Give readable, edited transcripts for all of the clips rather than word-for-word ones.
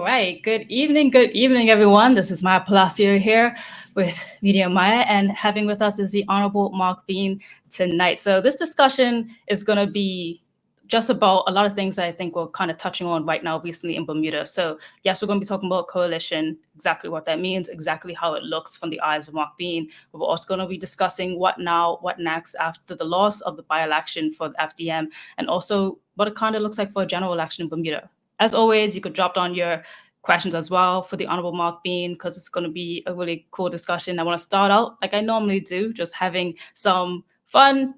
right. Good evening, everyone. This is Maya Palacio here with Media Maya, and having with us is the Honorable Marc Bean tonight. So this discussion is going to be just about a lot of things that I think we're kind of touching on right now recently in Bermuda. So yes, we're going to be talking about coalition, exactly what that means, exactly how it looks from the eyes of Marc Bean. But we're also going to be discussing what now, what next after the loss of the by-election for the FDM, and also what it kind of looks like for a general election in Bermuda. As always, you could drop down your questions as well for the Honorable Marc Bean, because it's going to be a really cool discussion. I want to start out like I normally do, just having some fun,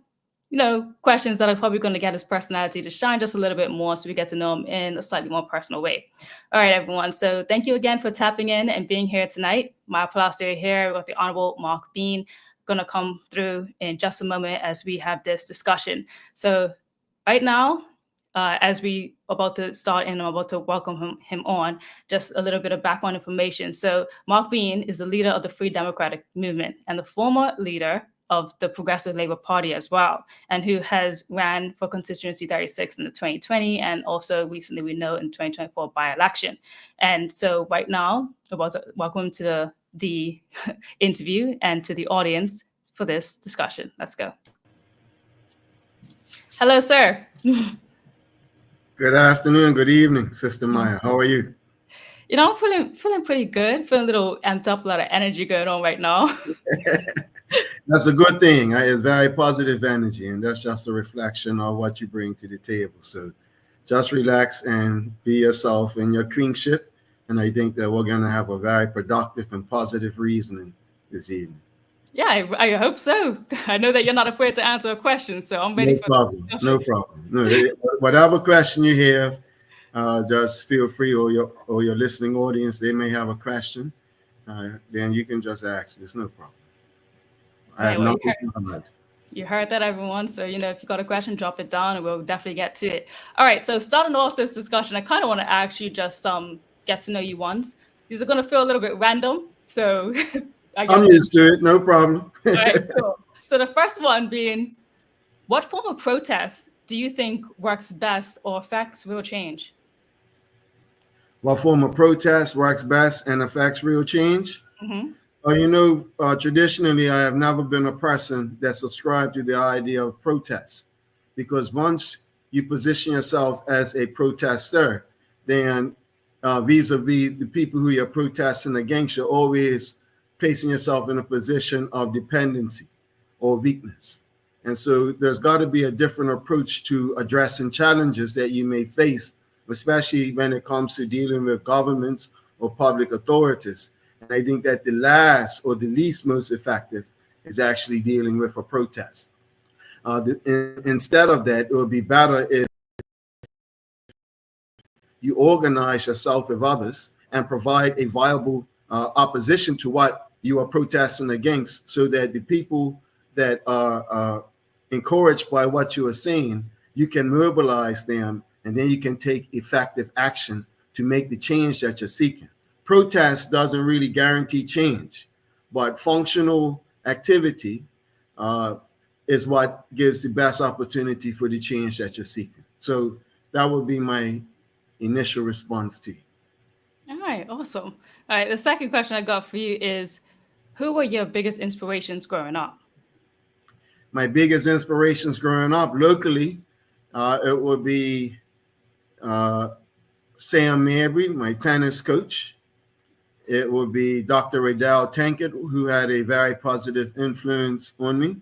questions that are probably going to get his personality to shine just a little bit more, so we get to know him in a slightly more personal way. All right, everyone. So thank you again for tapping in and being here tonight. My Palacio here with the Honorable Marc Bean, going to come through in just a moment as we have this discussion. So right now, as we about to start and I'm about to welcome him on, just a little bit of background information. So Marc Bean is the leader of the Free Democratic Movement and the former leader of the Progressive Labour Party as well, and who has ran for constituency 36 in the 2020 and also recently, we know, in 2024 by-election. And so right now, about to welcome him to the interview and to the audience for this discussion. Let's go. Hello, sir. Good afternoon, good evening, Sister Maya. How are you? I'm feeling pretty good, feeling a little amped up, a lot of energy going on right now. That's a good thing. It's very positive energy, and that's just a reflection of what you bring to the table. So just relax and be yourself in your queenship, and I think that we're going to have a very productive and positive reasoning this evening. Yeah, I hope so. I know that you're not afraid to answer a question, so I'm ready No problem. No, whatever question you have, just feel free, or your listening audience, they may have a question. Then you can just ask. There's no problem. You heard that, everyone. So, if you got a question, drop it down and we'll definitely get to it. All right. So starting off this discussion, I kind of want to ask you just some get to know you ones. These are going to feel a little bit random. So I'm used to it. No problem. All right, cool. So the first one being, what form of protest do you think works best or affects real change? What form of protest works best and affects real change? Mm-hmm. Traditionally, I have never been a person that subscribed to the idea of protest, because once you position yourself as a protester, then vis-a-vis the people who you're protesting against, you're always placing yourself in a position of dependency or weakness. And so there's got to be a different approach to addressing challenges that you may face, especially when it comes to dealing with governments or public authorities. And I think that the last or the least most effective is actually dealing with a protest. Instead of that, it would be better if you organize yourself with others and provide a viable opposition to what you are protesting against, so that the people that are encouraged by what you are saying, you can mobilize them, and then you can take effective action to make the change that you're seeking. Protest doesn't really guarantee change, but functional activity is what gives the best opportunity for the change that you're seeking. So that would be my initial response to you. All right, awesome. All right, the second question I got for you is, who were your biggest inspirations growing up? My biggest inspirations growing up locally, it would be Sam Mabry, my tennis coach. It would be Dr. Riddell Tankett, who had a very positive influence on me.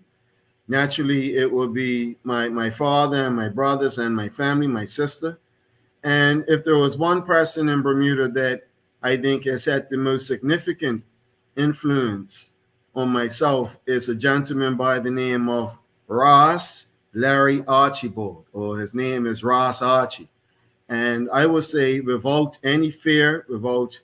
Naturally, it would be my father and my brothers and my family, my sister. And if there was one person in Bermuda that I think has had the most significant influence on myself, is a gentleman by the name of Ross Larry Archibald, or his name is Ross Archie. And I would say, without any fear, without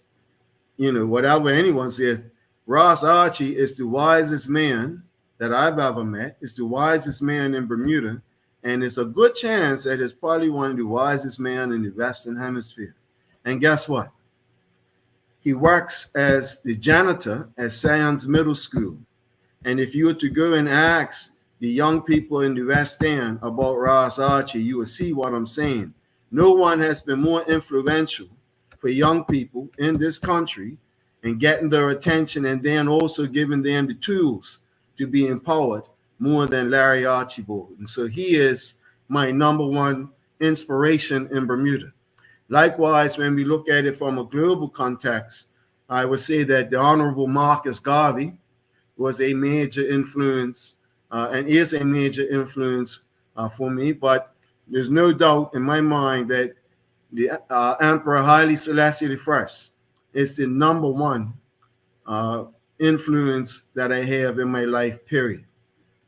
whatever anyone says, Ross Archie is the wisest man that I've ever met. It's the wisest man in Bermuda, and it's a good chance that it's probably one of the wisest men in the Western Hemisphere. And guess what? He works as the janitor at Science Middle School. And if you were to go and ask the young people in the West End about Ross Archie, you will see what I'm saying. No one has been more influential for young people in this country and getting their attention, and then also giving them the tools to be empowered more than Larry Archibald. And so he is my number one inspiration in Bermuda. Likewise, when we look at it from a global context, I would say that the Honorable Marcus Garvey was a major influence and is a major influence for me. But there's no doubt in my mind that the Emperor Haile Selassie I is the number one influence that I have in my life, period.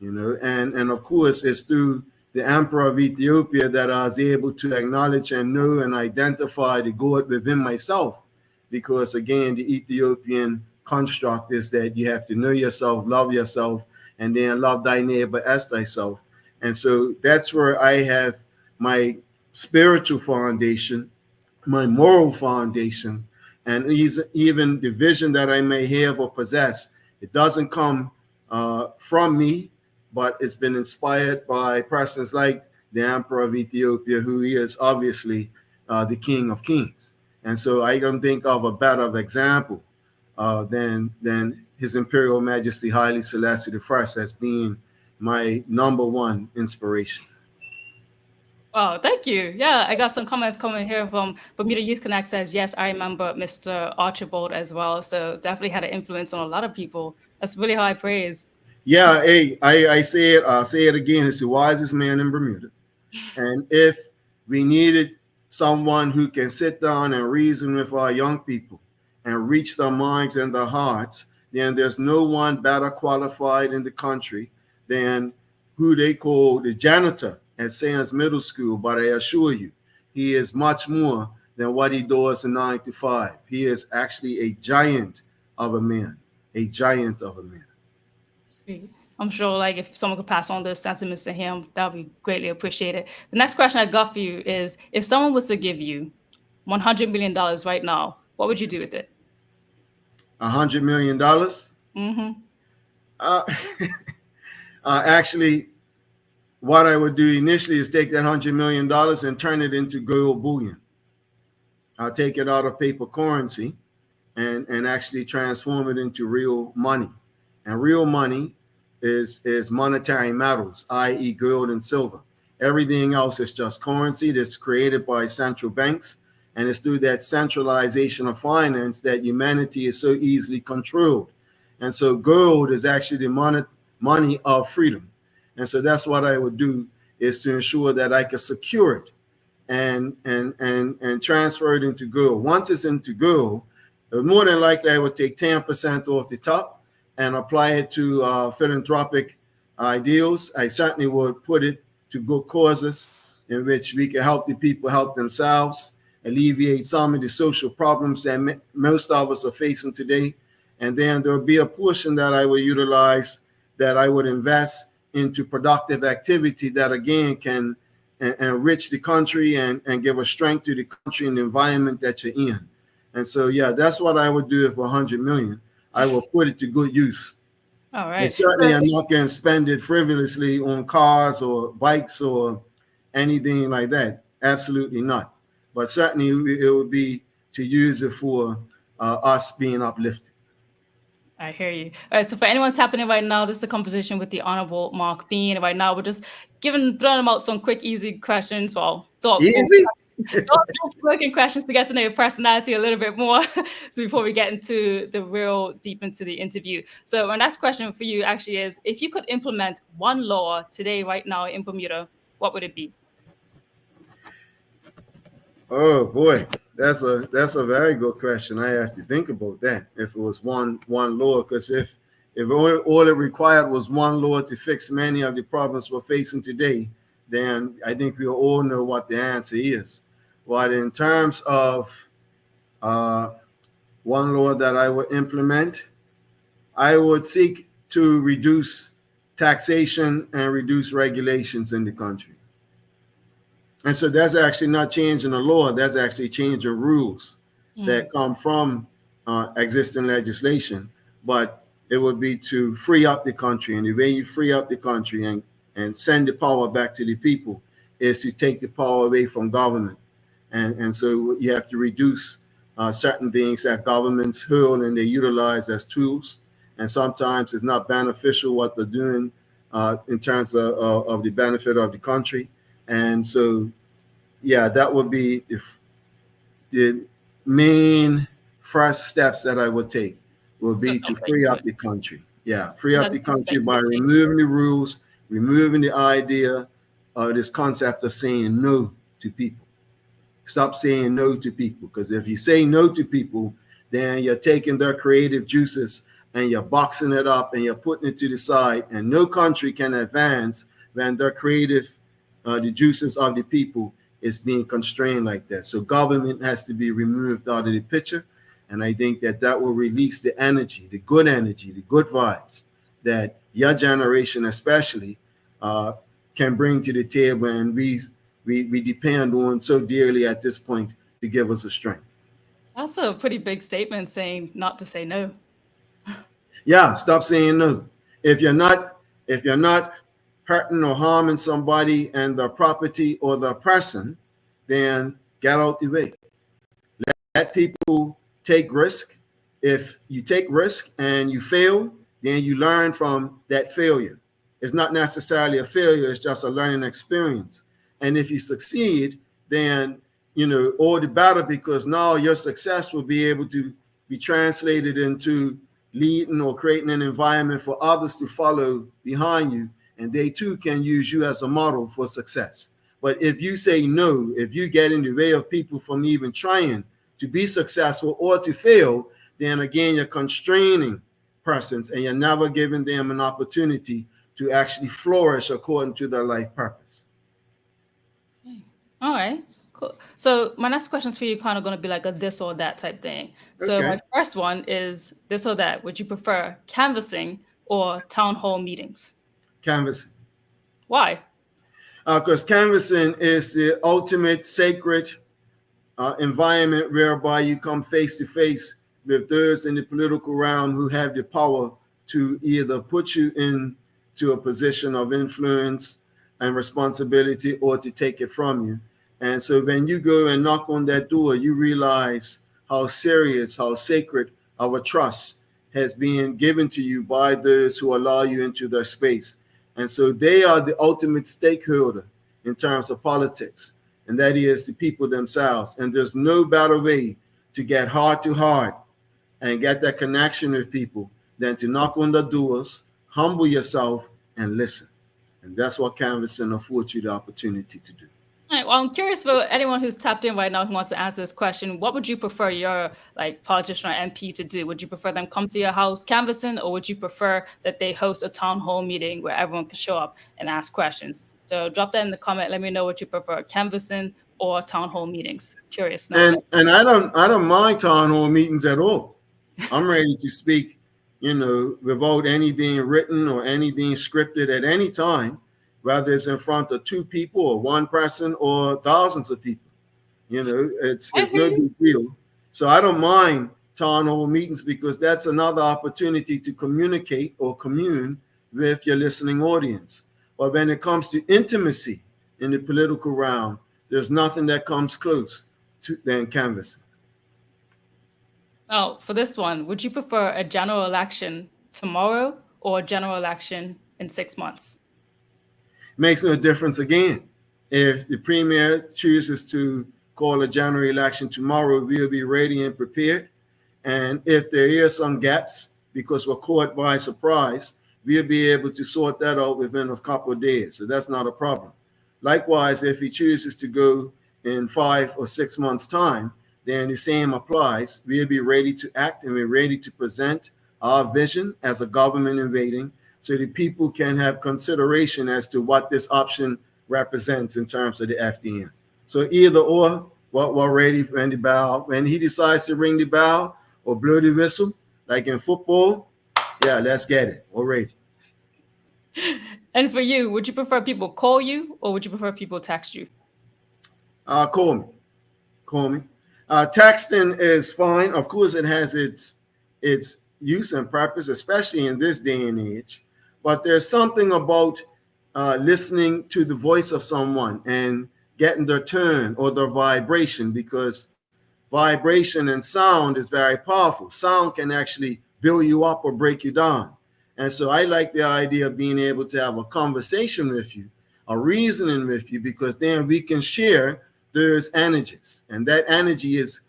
You know, and of course, it's through the Emperor of Ethiopia that I was able to acknowledge and know and identify the God within myself. Because again, the Ethiopian construct is that you have to know yourself, love yourself, and then love thy neighbor as thyself. And so that's where I have my spiritual foundation, my moral foundation, and even the vision that I may have or possess. It doesn't come from me, but it's been inspired by persons like the Emperor of Ethiopia, who is obviously the King of Kings. And so I don't think of a better example than His Imperial Majesty Haile Selassie I as being my number one inspiration. Oh, thank you. Yeah, I got some comments coming here from Bermuda Youth Connect says, yes, I remember Mr. Archibald as well. So definitely had an influence on a lot of people. That's really high praise. Yeah, hey, I say it, I'll say it again. It's the wisest man in Bermuda. And if we needed someone who can sit down and reason with our young people and reach their minds and their hearts, then there's no one better qualified in the country than who they call the janitor at Sands Middle School. But I assure you, he is much more than what he does in 9 to 5. He is actually a giant of a man, a giant of a man. Sweet. I'm sure like if someone could pass on those sentiments to him, that would be greatly appreciated. The next question I got for you is, if someone was to give you $100 million right now, what would you do with it? $100 million? Mm-hmm. Actually, what I would do initially is take that $100 million and turn it into gold bullion. I'll take it out of paper currency and actually transform it into real money. And real money is monetary metals, i.e. gold and silver. Everything else is just currency that's created by central banks. And it's through that centralization of finance that humanity is so easily controlled. And so gold is actually the money of freedom. And so that's what I would do, is to ensure that I can secure it and transfer it into gold. Once it's into gold, more than likely I would take 10% off the top and apply it to philanthropic ideals. I certainly would put it to good causes in which we can help the people help themselves, alleviate some of the social problems that most of us are facing today. And then there'll be a portion that I will utilize, that I would invest into productive activity that again can enrich the country and give a strength to the country and the environment that you're in. And so, yeah, that's what I would do for 100 million. I will put it to good use. All right. And certainly I'm not going to spend it frivolously on cars or bikes or anything like that. Absolutely not. But certainly it would be to use it for us being uplifted. I hear you. All right. So for anyone tapping in right now, this is a conversation with the Honorable Marc Bean. And right now, we're just throwing them out some quick, easy questions. Well, thought-provoking questions to get to know your personality a little bit more. So before we get into the real deep into the interview. So my next question for you actually is, if you could implement one law today, right now in Bermuda, what would it be? Oh boy, that's a very good question. I have to think about that. If it was one law, because if all it required was one law to fix many of the problems we're facing today, then I think we all know what the answer is. But in terms of one law that I would implement, I would seek to reduce taxation and reduce regulations in the country. And so that's actually not changing the law, that's actually changing rules that come from existing legislation. But it would be to free up the country. And the way you free up the country and send the power back to the people is to take the power away from government. And so you have to reduce certain things that governments hurl and they utilize as tools. And sometimes it's not beneficial what they're doing in terms of the benefit of the country. And so, yeah, that would be the main first steps that I would take will be to free up the country. Yeah, free up the country by removing the rules, removing the idea of this concept of saying no to people. Stop saying no to people, because if you say no to people, then you're taking their creative juices and you're boxing it up and you're putting it to the side, and no country can advance when their creative, the juices of the people is being constrained like that. So government has to be removed out of the picture. And I think that that will release the energy, the good vibes that your generation especially can bring to the table, and we depend on so dearly at this point to give us a strength. That's a pretty big statement, saying not to say no. Yeah, stop saying no. If you're not hurting or harming somebody and their property or their person, then get out the way. Let people take risk. If you take risk and you fail, then you learn from that failure. It's not necessarily a failure, it's just a learning experience. And if you succeed, then all the better, because now your success will be able to be translated into leading or creating an environment for others to follow behind you, and they too can use you as a model for success. But if you say no, if you get in the way of people from even trying to be successful or to fail, then again, you're constraining persons and you're never giving them an opportunity to actually flourish according to their life purpose. Okay. All right, cool. So my next question is for you, kind of going to be like a this or that type thing. So my first one is this or that. Would you prefer canvassing or town hall meetings? Canvassing. Why? Because canvassing is the ultimate sacred environment whereby you come face to face with those in the political realm who have the power to either put you into a position of influence and responsibility or to take it from you. And so when you go and knock on that door, you realize how serious, how sacred our trust has been given to you by those who allow you into their space. And so they are the ultimate stakeholder in terms of politics, and that is the people themselves. And there's no better way to get heart to heart and get that connection with people than to knock on the doors, humble yourself, and listen. And that's what canvassing affords you the opportunity to do. All right, well, I'm curious for anyone who's tapped in right now who wants to answer this question. What would you prefer your politician or MP to do? Would you prefer them come to your house canvassing, or would you prefer that they host a town hall meeting where everyone can show up and ask questions? So drop that in the comment. Let me know what you prefer, canvassing or town hall meetings. Curious. And I don't mind town hall meetings at all. I'm ready to speak, without any being written or any being scripted at any time, whether it's in front of 2 people or 1 person or thousands of people. It's no big deal. So I don't mind town hall meetings, because that's another opportunity to communicate or commune with your listening audience. But when it comes to intimacy in the political realm, there's nothing that comes close to than canvassing. Oh, for this one, would you prefer a general election tomorrow or a general election in 6 months? Makes no difference again. If the premier chooses to call a general election tomorrow, we'll be ready and prepared. And if there are some gaps because we're caught by surprise, we'll be able to sort that out within a couple of days. So that's not a problem. Likewise, if he chooses to go in 5 or 6 months' time, then the same applies. We'll be ready to act, and we're ready to present our vision as a government in waiting, so that people can have consideration as to what this option represents in terms of the FDN. So either or, we're ready when he decides to ring the bell or blow the whistle, like in football, yeah, let's get it. We're ready. And for you, would you prefer people call you, or would you prefer people text you? Call me. Texting is fine. Of course, it has its use and purpose, especially in this day and age. But there's something about listening to the voice of someone and getting their tone or their vibration, because vibration and sound is very powerful. Sound can actually build you up or break you down. And so I like the idea of being able to have a conversation with you, a reasoning with you, because then we can share those energies. And that energy is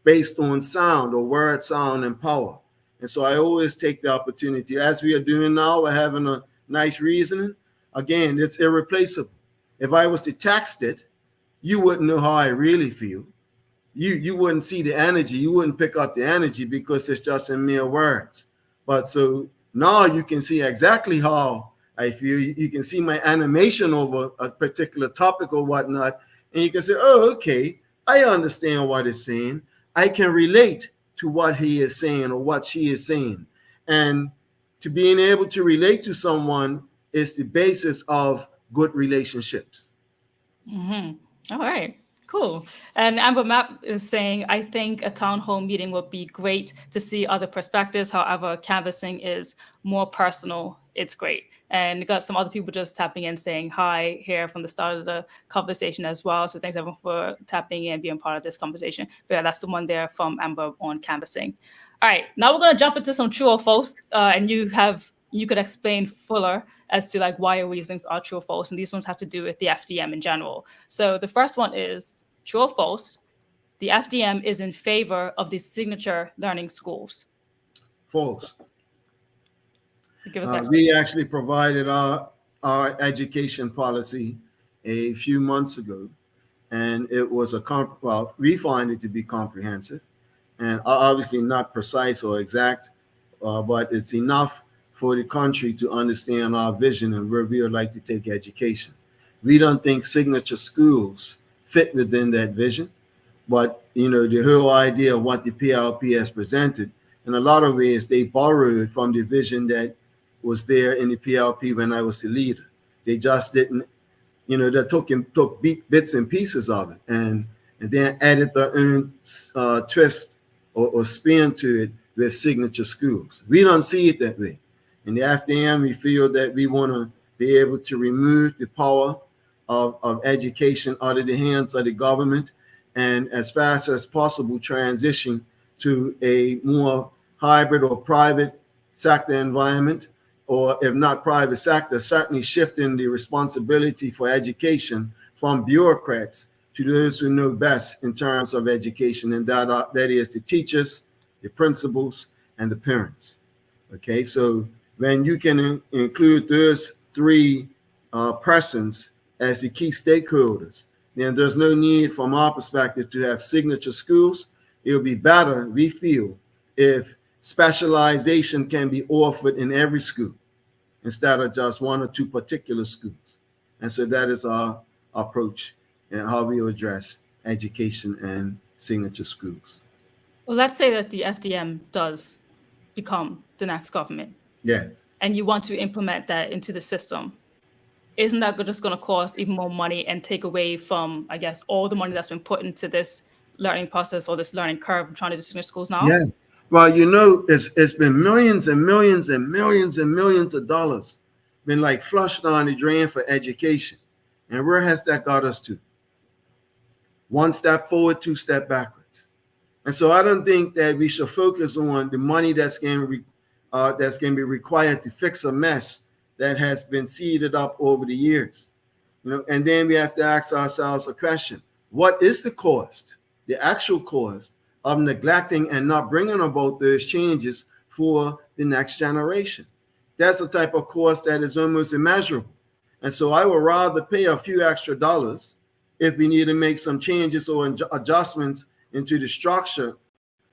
based on sound or word, sound, and power. And so I always take the opportunity, as we are doing now, we're having a nice reasoning. Again, it's irreplaceable. If I was to text it, you wouldn't know how I really feel. You wouldn't see the energy. You wouldn't pick up the energy because it's just in mere words. But so now you can see exactly how I feel. You can see my animation over a particular topic or whatnot. And you can say, oh, okay, I understand what it's saying. I can relate to what he is saying or what she is saying. And to being able to relate to someone is the basis of good relationships. Mm-hmm. All right. Cool. And Amber Map is saying, I think a town hall meeting would be great to see other perspectives. However, canvassing is more personal. It's great. And got some other people just tapping in saying hi here from the start of the conversation as well. So thanks everyone for tapping in and being part of this conversation. But yeah, that's the one there from Amber on canvassing. All right, now we're going to jump into some true or false. And you could explain fuller as to like why your reasonings are true or false. And these ones have to do with the FDM in general. So the first one is true or false. The FDM is in favor of the signature learning schools. False. Give us we actually provided our education policy a few months ago, and it was we find it to be comprehensive and obviously not precise or exact, but it's enough for the country to understand our vision and where we would like to take education. We don't think signature schools fit within that vision, but the whole idea of what the PLP has presented, in a lot of ways, they borrowed from the vision that was there in the PLP when I was the leader. They just didn't, they took bits and pieces of it and then added their own twist or spin to it with signature schools. We don't see it that way. In the FDM, we feel that we want to be able to remove the power of education out of the hands of the government and as fast as possible transition to a more hybrid or private sector environment, or if not private sector, certainly shifting the responsibility for education from bureaucrats to those who know best in terms of education, and that is the teachers, the principals, and the parents. Okay, so when you can include those three persons as the key stakeholders, then there's no need from our perspective to have signature schools. It will be better, we feel, if specialization can be offered in every school instead of just one or two particular schools. And so that is our approach and how we address education and signature schools. Well, let's say that the FDM does become the next government. Yes. And you want to implement that into the system. Isn't that just going to cost even more money and take away from, I guess, all the money that's been put into this learning process or this learning curve of trying to do signature schools now? Yeah. Well, it's been millions and millions and millions and millions of dollars been like flushed down the drain for education. And where has that got us to? One step forward, two steps backwards. And so I don't think that we should focus on the money that's going to be required to fix a mess that has been seeded up over the years. And then we have to ask ourselves a question: what is the cost, the actual cost of neglecting and not bringing about those changes for the next generation? That's a type of cost that is almost immeasurable. And so I would rather pay a few extra dollars if we need to make some changes or adjustments into the structure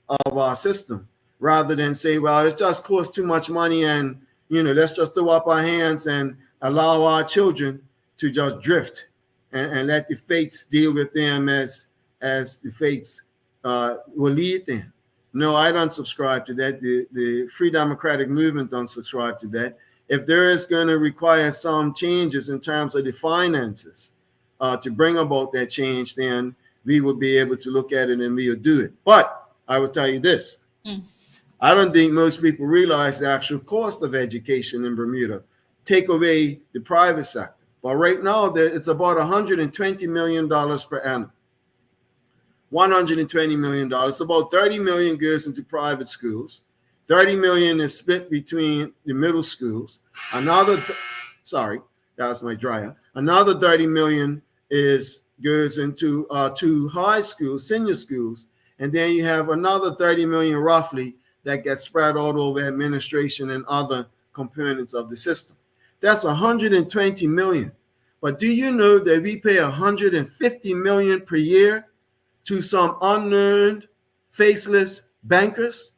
of our system, rather than say, well, it just costs too much money and let's just throw up our hands and allow our children to just drift and let the fates deal with them as the fates will lead them. No, I don't subscribe to that. The Free Democratic Movement don't subscribe to that. If there is going to require some changes in terms of the finances to bring about that change, then we will be able to look at it and we will do it. But I will tell you this. I don't think most people realize the actual cost of education in Bermuda. Take away the private sector. But right now, it's about $120 million per annum. $120 million. About 30 million goes into private schools. 30 million is split between the middle schools. Sorry, that was my dryer. Another 30 million goes into two high schools, senior schools. And then you have another 30 million roughly that gets spread out over administration and other components of the system. That's 120 million. But do you know that we pay 150 million per year to some unknown, faceless bankers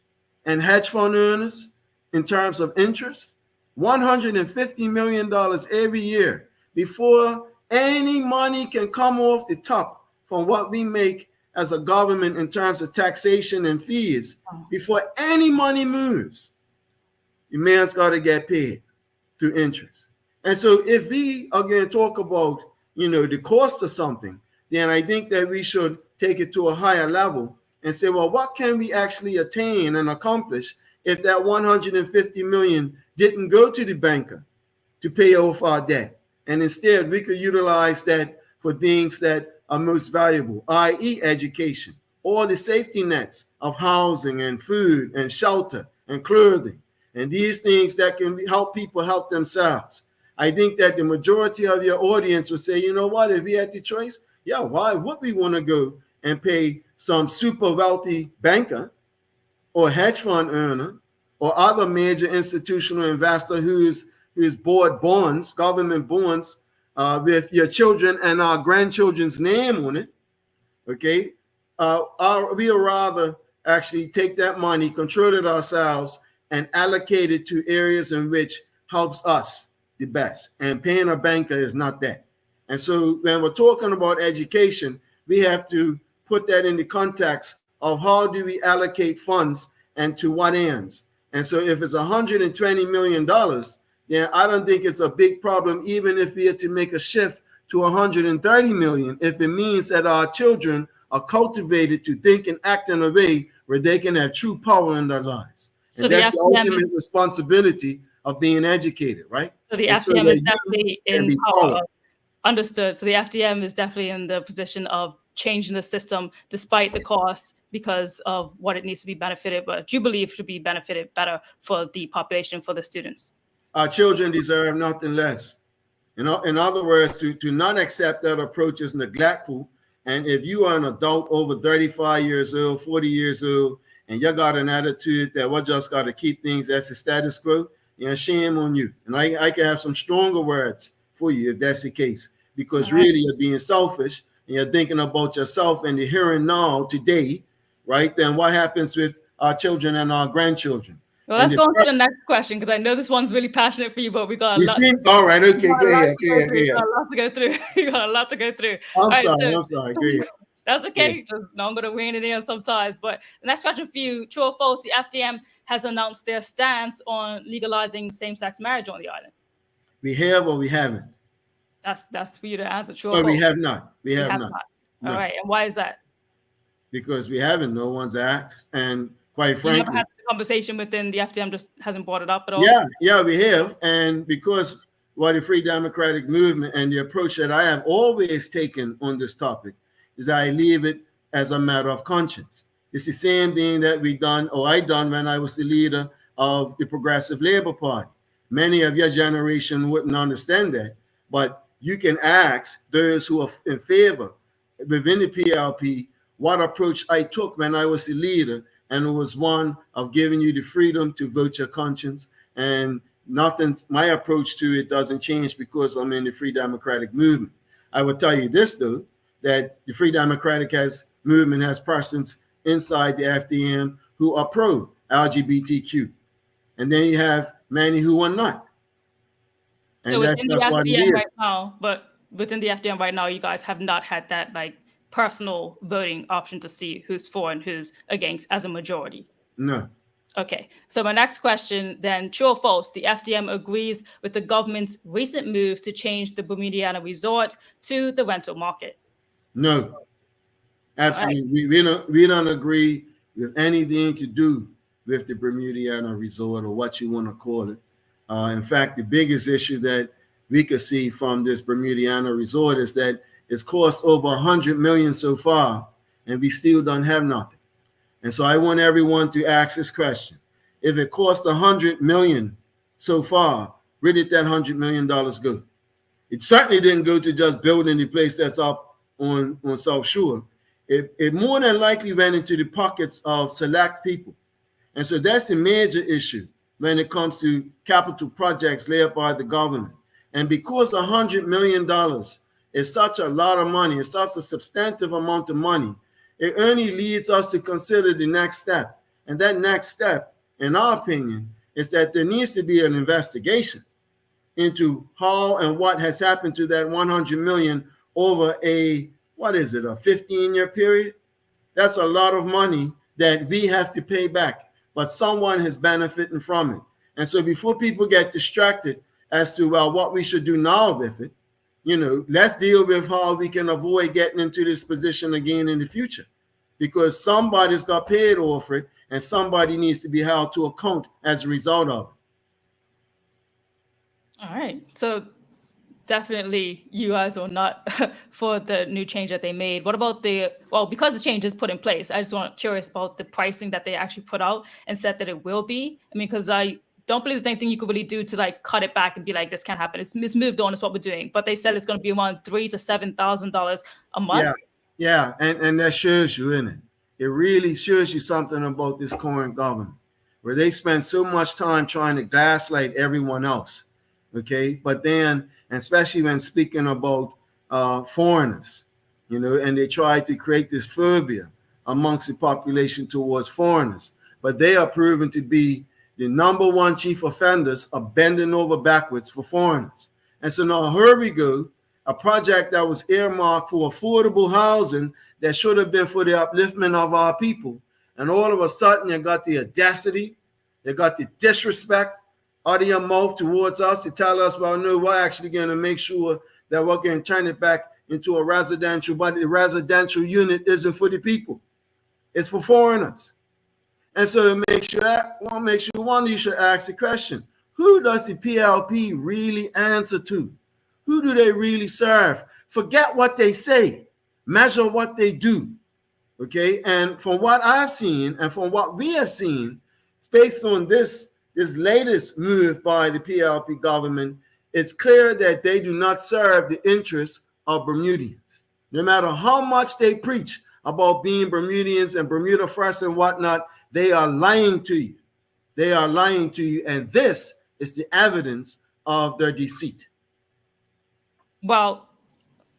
and hedge fund earners in terms of interest? $150 million every year before any money can come off the top from what we make as a government in terms of taxation and fees. Before any money moves, the man's got to get paid through interest. And so if we again talk about, the cost of something, then I think that we should take it to a higher level and say, well, what can we actually attain and accomplish if that 150 million didn't go to the banker to pay off our debt? And instead, we could utilize that for things that are most valuable, i.e. education, all the safety nets of housing and food and shelter and clothing, and these things that can help people help themselves. I think that the majority of your audience would say, you know what, if we had the choice, yeah, why would we want to go and pay some super wealthy banker or hedge fund earner or other major institutional investor who's bought bonds, government bonds, with your children and our grandchildren's name on it? Okay, we would rather actually take that money, control it ourselves, and allocate it to areas in which helps us the best. And paying a banker is not that. And so when we're talking about education, we have to put that in the context of how do we allocate funds and to what ends. And so if it's $120 million, then I don't think it's a big problem, even if we had to make a shift to 130 million, if it means that our children are cultivated to think and act in a way where they can have true power in their lives. So and that's the ultimate responsibility of being educated, right? So the FDM is definitely in power. Understood. So the FDM is definitely in the position of changing the system despite the cost because of what it needs to be benefited, but you believe should be benefited better for the population, for the students. Our children deserve nothing less. In other words, to not accept that approach is neglectful. And if you are an adult over 35 years old, 40 years old, and you got an attitude that we just got to keep things as the status quo, shame on you. And I can have some stronger words for you if that's the case, because really you're being selfish and you're thinking about yourself and the here and now today, right? Then what happens with our children and our grandchildren? Well, let's go on to the next question, because I know this one's really passionate for you, but we got a lot. All right, okay, go ahead. We got a lot to go through. We got a lot to go through. I'm sorry. Go ahead. That's okay. Yeah. I'm going to weigh in here sometimes. But the next question for you, true or false, the FDM has announced their stance on legalizing same-sex marriage on the island. We have or we haven't? That's for you to answer. True or false? false? We have not. We have not. No. All right. And why is that? Because we haven't. No one's asked. And quite frankly, you never had the conversation within the FDM, just hasn't brought it up at all? Yeah, we have. And because the Free Democratic Movement and the approach that I have always taken on this topic is I leave it as a matter of conscience. It's the same thing that I done when I was the leader of the Progressive Labor Party. Many of your generation wouldn't understand that, but you can ask those who are in favor within the PLP what approach I took when I was the leader, and it was one of giving you the freedom to vote your conscience, and my approach to it doesn't change because I'm in the Free Democratic Movement. I will tell you this, though, that the Free Democratic Movement has persons inside the FDM who are pro-LGBTQ. And then you have many who are not. And so within the FDM right now, within the FDM right now, you guys have not had that personal voting option to see who's for and who's against as a majority? No. Okay, so my next question then, true or false, the FDM agrees with the government's recent move to change the Bermudiana resort to the rental market? No, absolutely. Right. We don't agree with anything to do with the Bermudiana resort or what you want to call it. In fact, the biggest issue that we could see from this Bermudiana resort is that it's cost over $100 million so far, and we still don't have nothing. And so I want everyone to ask this question. If it cost $100 million so far, where did that $100 million go? It certainly didn't go to just building the place that's up on South Shore. It more than likely went into the pockets of select people. And so that's the major issue when it comes to capital projects led by the government. And because $100 million is such a lot of money, it's such a substantive amount of money, it only leads us to consider the next step. And that next step, in our opinion, is that there needs to be an investigation into how and what has happened to that 100 million over a 15-year period. That's a lot of money that we have to pay back, but someone is benefiting from it. And so before people get distracted as to, well, what we should do now with it, let's deal with how we can avoid getting into this position again in the future, because somebody's got paid off it and somebody needs to be held to account as a result of it. All right. So definitely you guys are not for the new change that they made. What about because the change is put in place, I just curious about the pricing that they actually put out and said that it will be. I mean, because I don't believe there's anything you could really do to like cut it back and be like, this can't happen. It's moved on, it's what we're doing. But they said it's going to be around $3,000 to $7,000 a month. Yeah. And that shows you, isn't it? It really shows you something about this current government, where they spend so much time trying to gaslight everyone else. Okay. But then, and especially when speaking about foreigners, and they try to create this phobia amongst the population towards foreigners. But they are proven to be the number one chief offenders of bending over backwards for foreigners. And so now here we go, a project that was earmarked for affordable housing that should have been for the upliftment of our people. And all of a sudden, you got the audacity, you got the disrespect out of your mouth towards us to tell us, well, no, we're actually going to make sure that we're going to turn it back into a residential, but the residential unit isn't for the people. It's for foreigners. And so it makes you wonder, you should ask the question, who does the PLP really answer to? Who do they really serve? Forget what they say, measure what they do. Okay, and from what I've seen and from what we have seen, based on this latest move by the PLP government, it's clear that they do not serve the interests of Bermudians. No matter how much they preach about being Bermudians and Bermuda First and whatnot, they are lying to you. They are lying to you, and this is the evidence of their deceit. Well,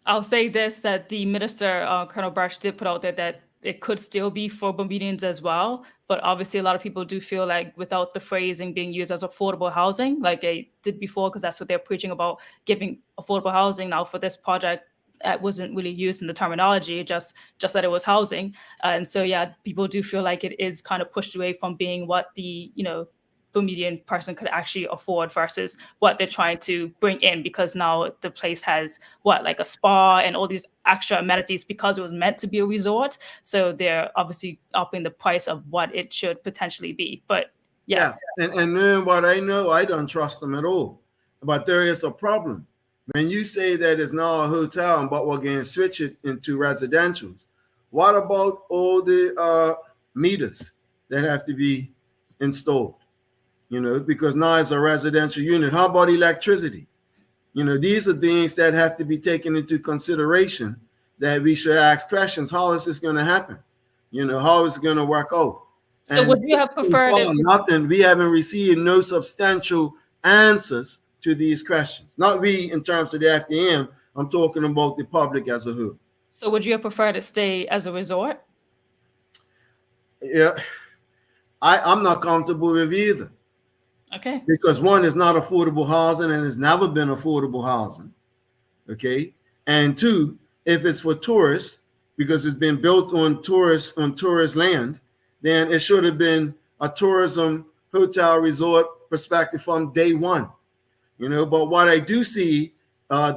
I'll say this, that the minister, Colonel Birch, did put out there that it could still be for Bermudians as well. But obviously, a lot of people do feel like without the phrasing being used as affordable housing, like they did before, because that's what they're preaching about, giving affordable housing. Now, for this project, that wasn't really used in the terminology, just that it was housing. And so, yeah, people do feel like it is kind of pushed away from being what the, Bermudian person could actually afford versus what they're trying to bring in, because now the place has like a spa and all these extra amenities because it was meant to be a resort. So they're obviously upping the price of what it should potentially be. But yeah. And then what I know, I don't trust them at all. But there is a problem. When you say that it's now a hotel, but we're going to switch it into residentials, what about all the meters that have to be installed? Because now it's a residential unit. How about electricity? These are things that have to be taken into consideration, that we should ask questions. How is this going to happen? How is it going to work out? So would you have preferred nothing? We haven't received no substantial answers to these questions. Not we in terms of the FDM. I'm talking about the public as a whole. So would you have preferred to stay as a resort? Yeah, I'm not comfortable with either. Okay. Because one is not affordable housing and has never been affordable housing. Okay. And two, if it's for tourists, because it's been built on tourist land, then it should have been a tourism hotel resort perspective from day one. But what I do see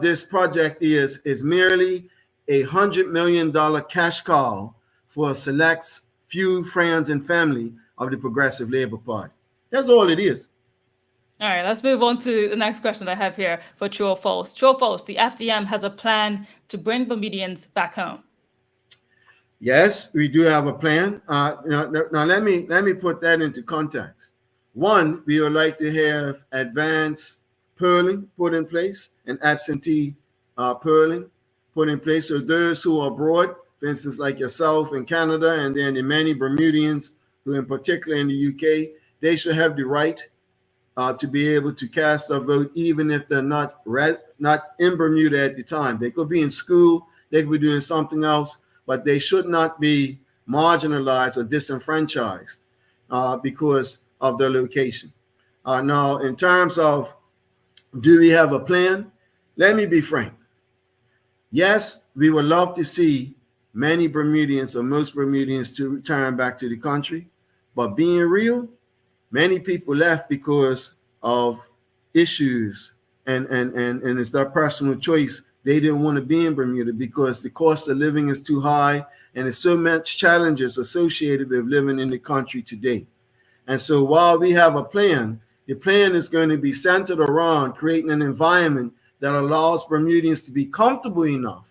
this project is merely $100 million cash cow for a select few friends and family of the Progressive Labor Party. That's all it is. All right, let's move on to the next question I have here for True or False. True or False, the FDM has a plan to bring Bermudians back home? Yes, we do have a plan. Now let me put that into context. One, we would like to have advanced pearling put in place and absentee pearling put in place. So those who are abroad, for instance, like yourself in Canada, and then the many Bermudians who, in particular in the UK, they should have the right to be able to cast a vote, even if they're not in Bermuda at the time. They could be in school, they could be doing something else, but they should not be marginalized or disenfranchised because of their location. Now, in terms of do we have a plan? Let me be frank. Yes, we would love to see many Bermudians or most Bermudians to return back to the country, but being real, many people left because of issues and it's their personal choice. They didn't want to be in Bermuda because the cost of living is too high and there's so much challenges associated with living in the country today. And so while we have a plan, the plan is going to be centered around creating an environment that allows Bermudians to be comfortable enough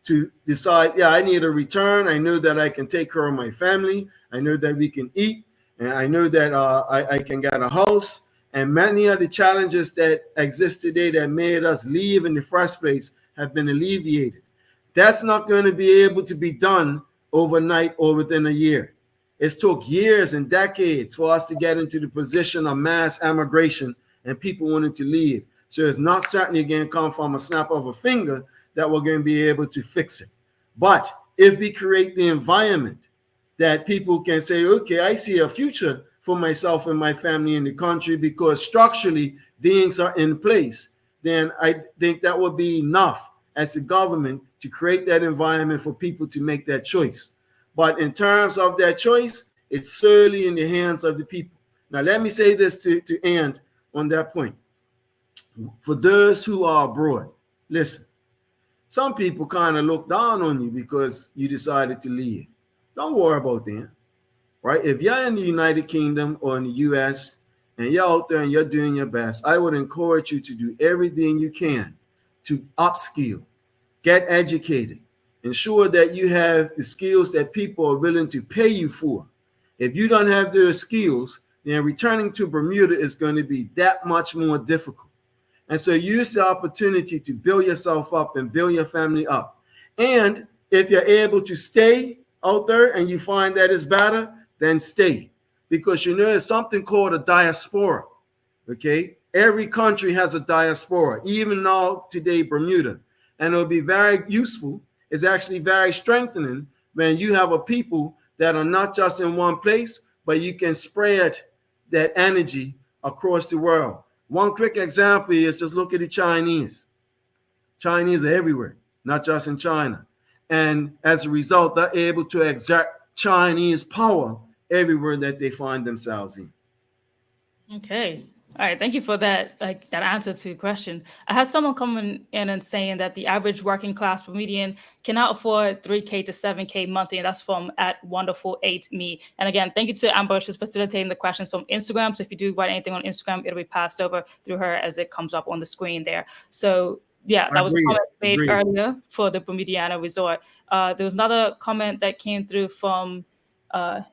to decide, yeah, I need a return. I know that I can take care of my family. I know that we can eat. And I know that I can get a house. And many of the challenges that exist today that made us leave in the first place have been alleviated. That's not going to be able to be done overnight or within a year. It took years and decades for us to get into the position of mass emigration and people wanting to leave. So it's not certainly going to come from a snap of a finger that we're going to be able to fix it. But if we create the environment that people can say, okay, I see a future for myself and my family in the country because structurally things are in place, then I think that would be enough as the government to create that environment for people to make that choice. But in terms of that choice, it's solely in the hands of the people. Now, let me say this to end on that point. For those who are abroad, listen, some people kind of look down on you because you decided to leave. Don't worry about them, right? If you're in the United Kingdom or in the US and you're out there and you're doing your best, I would encourage you to do everything you can to upskill, get educated, ensure that you have the skills that people are willing to pay you for. If you don't have those skills, then returning to Bermuda is going to be that much more difficult. And so use the opportunity to build yourself up and build your family up. And if you're able to stay out there and you find that it's better, then stay. Because you know there's something called a diaspora, okay? Every country has a diaspora, even now today Bermuda. And it'll be very useful. It's actually very strengthening when you have a people that are not just in one place, but you can spread that energy across the world. One quick example is just look at the Chinese. Chinese are everywhere, not just in China. And as a result, they're able to exert Chinese power everywhere that they find themselves in. Okay. All right. Thank you for that, that answer to the question. I had someone coming in and saying that the average working class Bermudian cannot afford 3K to 7K monthly, and that's from @wonderful8me. And again, thank you to Amber. She's facilitating the questions from Instagram. So if you do write anything on Instagram, it'll be passed over through her as it comes up on the screen there. So yeah, that was a comment made earlier for the Bermudiana resort. There was another comment that came through from a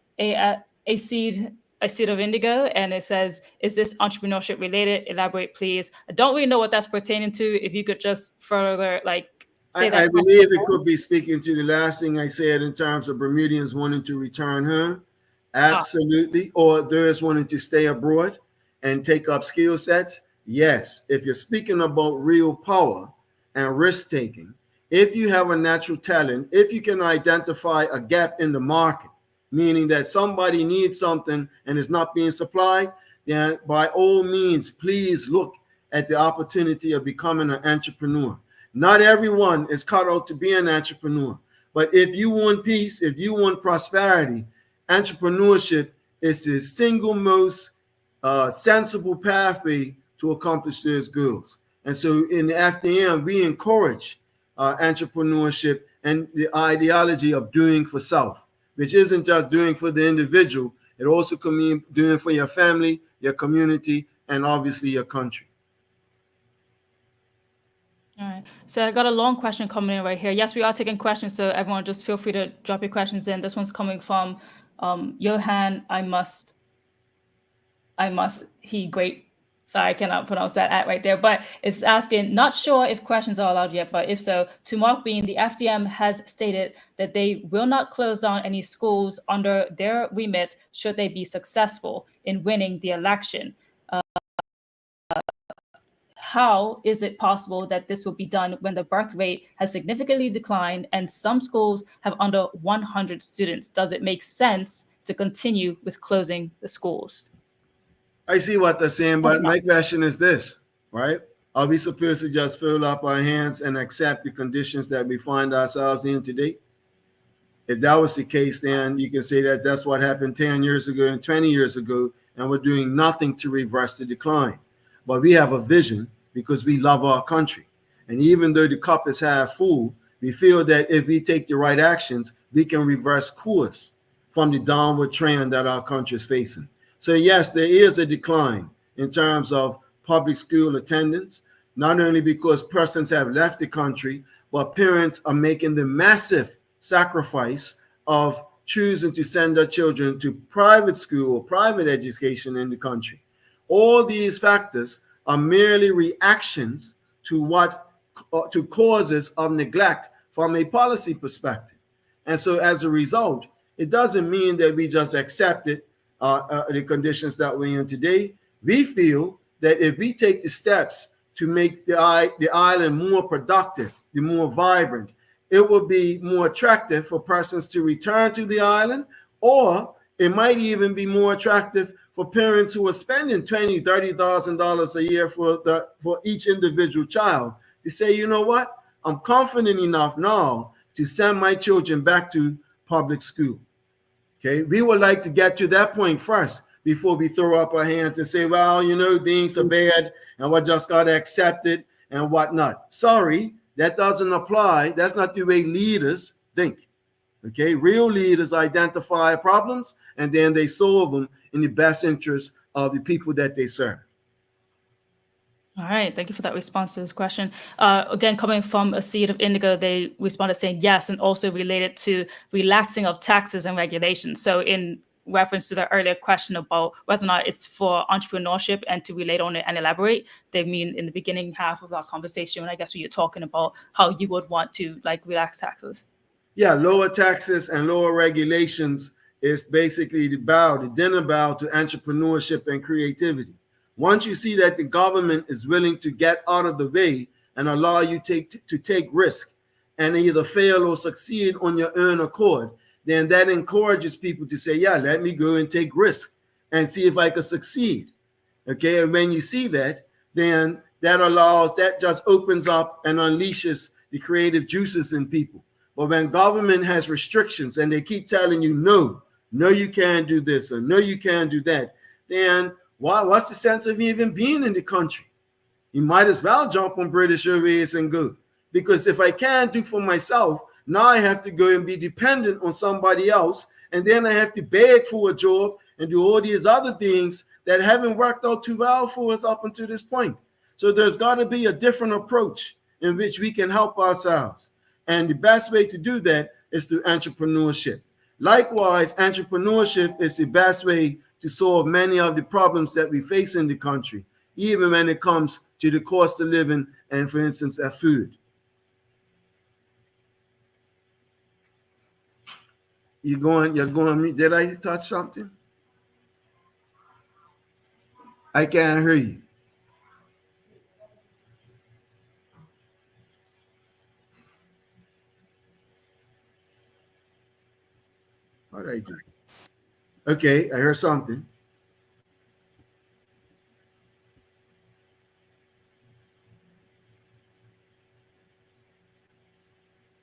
seed of indigo, and it says, is this entrepreneurship related? Elaborate, please. I don't really know what that's pertaining to. If you could just further say that. I believe it could be speaking to the last thing I said in terms of Bermudians wanting to return home. Absolutely. Or those wanting to stay abroad and take up skill sets. Yes. If you're speaking about real power and risk taking, if you have a natural talent, if you can identify a gap in the market, meaning that somebody needs something and is not being supplied, then by all means, please look at the opportunity of becoming an entrepreneur. Not everyone is cut out to be an entrepreneur, but if you want peace, if you want prosperity, entrepreneurship is the single most sensible pathway to accomplish those goals. And so in the FDM, we encourage entrepreneurship and the ideology of doing for self, which isn't just doing for the individual. It also can mean doing for your family, your community, and obviously your country. All right. So I got a long question coming in right here. Yes, we are taking questions, so everyone just feel free to drop your questions in. This one's coming from Johan. He great. Sorry, I cannot pronounce that at right there, but it's asking, not sure if questions are allowed yet, but if so, to Marc Bean, the FDM has stated that they will not close down any schools under their remit should they be successful in winning the election. How is it possible that this will be done when the birth rate has significantly declined and some schools have under 100 students? Does it make sense to continue with closing the schools? I see what they're saying, but my question is this, right? Are we supposed to just fill up our hands and accept the conditions that we find ourselves in today? If that was the case, then you can say that that's what happened 10 years ago and 20 years ago, and we're doing nothing to reverse the decline. But we have a vision because we love our country. And even though the cup is half full, we feel that if we take the right actions, we can reverse course from the downward trend that our country is facing. So yes, there is a decline in terms of public school attendance, not only because persons have left the country, but parents are making the massive sacrifice of choosing to send their children to private school or private education in the country. All these factors are merely reactions to causes of neglect from a policy perspective. And so as a result, it doesn't mean that we just accepted the conditions that we're in today. We feel that if we take the steps to make the island more productive, the more vibrant, it will be more attractive for persons to return to the island, or it might even be more attractive for parents who are spending $20,000, $30,000 a year for each individual child to say, you know what, I'm confident enough now to send my children back to public school. Okay, we would like to get to that point first before we throw up our hands and say, well, you know, things are bad and we just got to accept it and whatnot. Sorry, that doesn't apply. That's not the way leaders think. Okay, real leaders identify problems and then they solve them in the best interest of the people that they serve. All right, thank you for that response to this question. Again, coming from a seed of indigo, they responded saying yes, and also related to relaxing of taxes and regulations. So in reference to the earlier question about whether or not it's for entrepreneurship and to relate on it and elaborate, they mean in the beginning half of our conversation, when I guess we were talking about how you would want to like relax taxes. Yeah, lower taxes and lower regulations is basically the dinner bow to entrepreneurship and creativity. Once you see that the government is willing to get out of the way and allow you to take risk and either fail or succeed on your own accord, then that encourages people to say, yeah, let me go and take risk and see if I can succeed. Okay, and when you see that, then that just opens up and unleashes the creative juices in people. But when government has restrictions and they keep telling you, no, you can't do this, or no, you can't do that, then what's the sense of even being in the country? You might as well jump on British Airways and go. Because if I can't do for myself, now I have to go and be dependent on somebody else. And then I have to beg for a job and do all these other things that haven't worked out too well for us up until this point. So there's got to be a different approach in which we can help ourselves. And the best way to do that is through entrepreneurship. Likewise, entrepreneurship is the best way to solve many of the problems that we face in the country, even when it comes to the cost of living and, for instance, food. You're going, did I touch something? I can't hear you. What did I do? Okay, I heard something.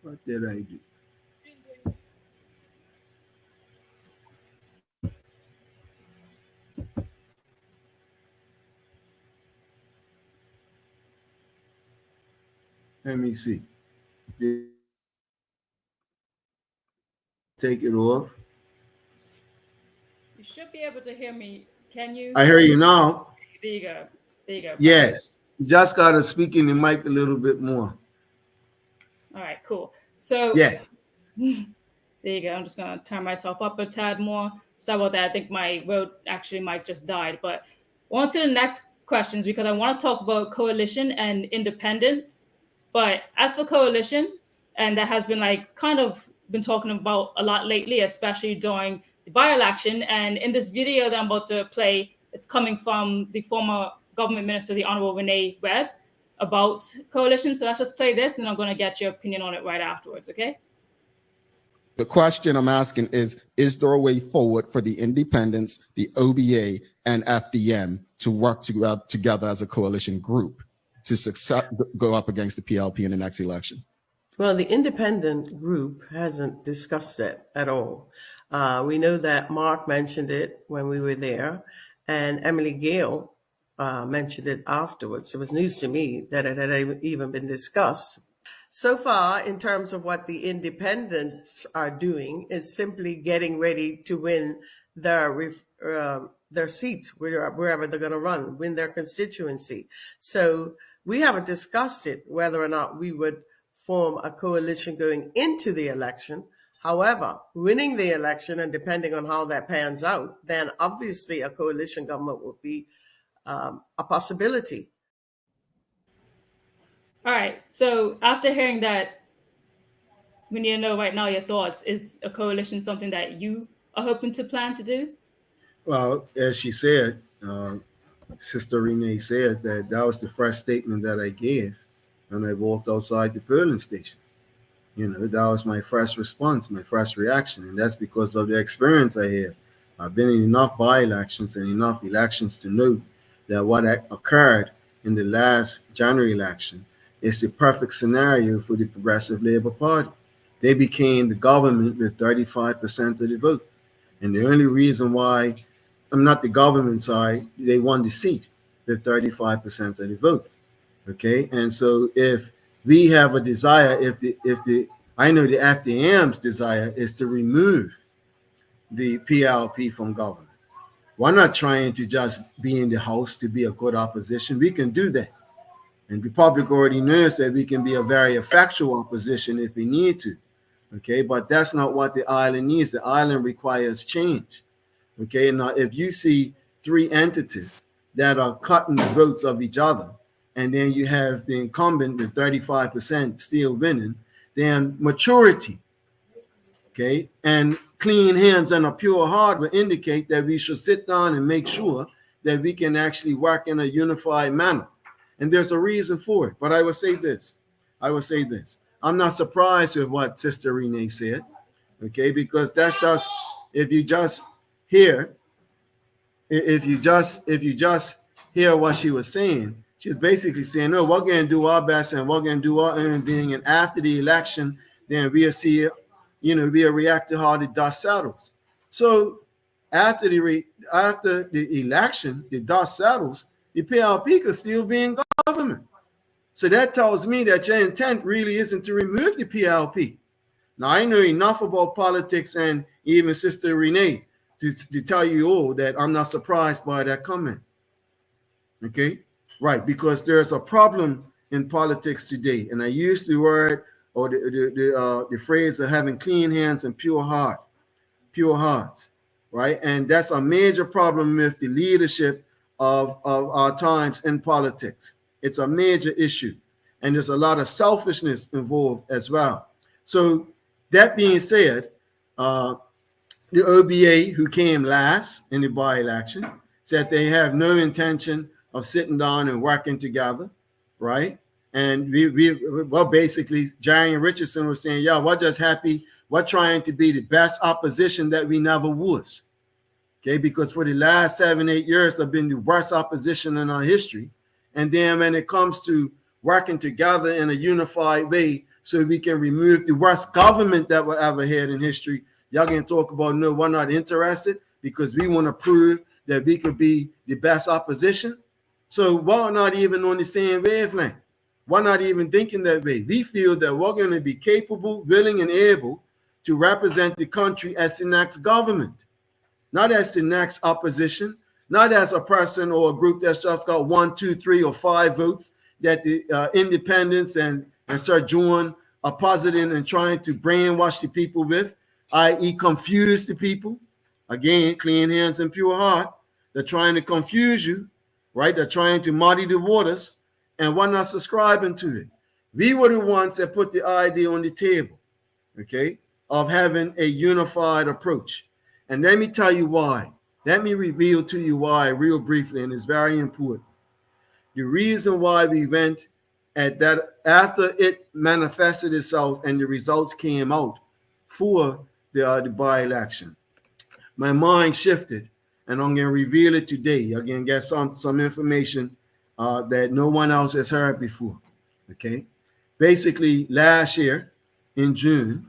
What did I do? Let me see. Take it off. You should be able to hear me. Can you? I hear you now. There you go. There you go. Yes. You just got to speak in the mic a little bit more. All right, cool. So Yeah. there you go. I'm just gonna turn myself up a tad more. Sorry about that. I think my road actually might just died. But on to the next questions because I want to talk about coalition and independence. But as for coalition, and that has been like kind of been talking about a lot lately, especially during the by-election. And in this video that I'm about to play, it's coming from the former government minister, the Honorable Renee Webb, about coalition. So let's just play this, and I'm going to get your opinion on it right afterwards. Okay. The question I'm asking is there a way forward for the independents, the OBA, and FDM to work together as a coalition group to go up against the PLP in the next election? Well, the independent group hasn't discussed it at all. We know that Mark mentioned it when we were there, and Emily Gale mentioned it afterwards. It was news to me that it had even been discussed. So far, in terms of what the independents are doing, is simply getting ready to win their seat wherever they're going to run, win their constituency. So we haven't discussed it, whether or not we would form a coalition going into the election. However, winning the election, and depending on how that pans out, then obviously a coalition government would be a possibility. All right. So after hearing that, we need to know right now your thoughts. Is a coalition something that you are hoping to plan to do? Well, as she said, Sister Renee said that was the first statement that I gave when I walked outside the polling station. That was my first response, my first reaction. And that's because of the experience I have. I've been in enough by-elections and enough elections to know that what occurred in the last January election is the perfect scenario for the Progressive Labour Party. They became the government with 35% of the vote. And the only reason why, I'm not the government side, they won the seat with 35% of the vote. Okay, and so if we have a desire, I know the FDM's desire is to remove the PLP from government. We're not trying to just be in the House to be a good opposition. We can do that. And the public already knows that we can be a very effectual opposition if we need to. Okay, but that's not what the island needs. The island requires change. Okay, now if you see three entities that are cutting the votes of each other, and then you have the incumbent with 35% still winning, then maturity, okay, and clean hands and a pure heart will indicate that we should sit down and make sure that we can actually work in a unified manner. And there's a reason for it. But I will say this. I'm not surprised with what Sister Renee said, okay, because that's just, if you just hear what she was saying, she's basically saying, no, we're going to do our best and we're going to do our own thing. And after the election, then we'll see, we'll react to how the dust settles. So after the election, the dust settles, the PLP could still be in government. So that tells me that your intent really isn't to remove the PLP. Now, I know enough about politics and even Sister Renee to tell you all that I'm not surprised by that comment. Okay? Right, because there's a problem in politics today. And I use the word or the phrase of having clean hands and pure hearts, right? And that's a major problem with the leadership of our times in politics. It's a major issue. And there's a lot of selfishness involved as well. So that being said, the OBA, who came last in the by-election, said they have no intention of sitting down and working together, right? And well, basically, Jerry and Richardson were saying, yeah, we're just happy. We're trying to be the best opposition that we never was, okay? Because for the last 7-8 years, they've been the worst opposition in our history. And then when it comes to working together in a unified way so we can remove the worst government that we ever had in history, y'all can talk about, no, we're not interested because we want to prove that we could be the best opposition. So we're not even on the same wavelength. We're not even thinking that way. We feel that we're going to be capable, willing, and able to represent the country as the next government, not as the next opposition, not as a person or a group that's just got 1, 2, 3, or 5 votes that the independents and Sir John are positing and trying to brainwash the people with, i.e. confuse the people. Again, clean hands and pure heart. They're trying to confuse you, right? They're trying to muddy the waters, and we're not subscribing to it. We were the ones that put the idea on the table, okay, of having a unified approach. And let me tell you why. Let me reveal to you why real briefly, and it's very important. The reason why we went at that, after it manifested itself and the results came out for the by-election, my mind shifted, and I'm going to reveal it today. You're going to get some information that no one else has heard before, okay? Basically, last year in June,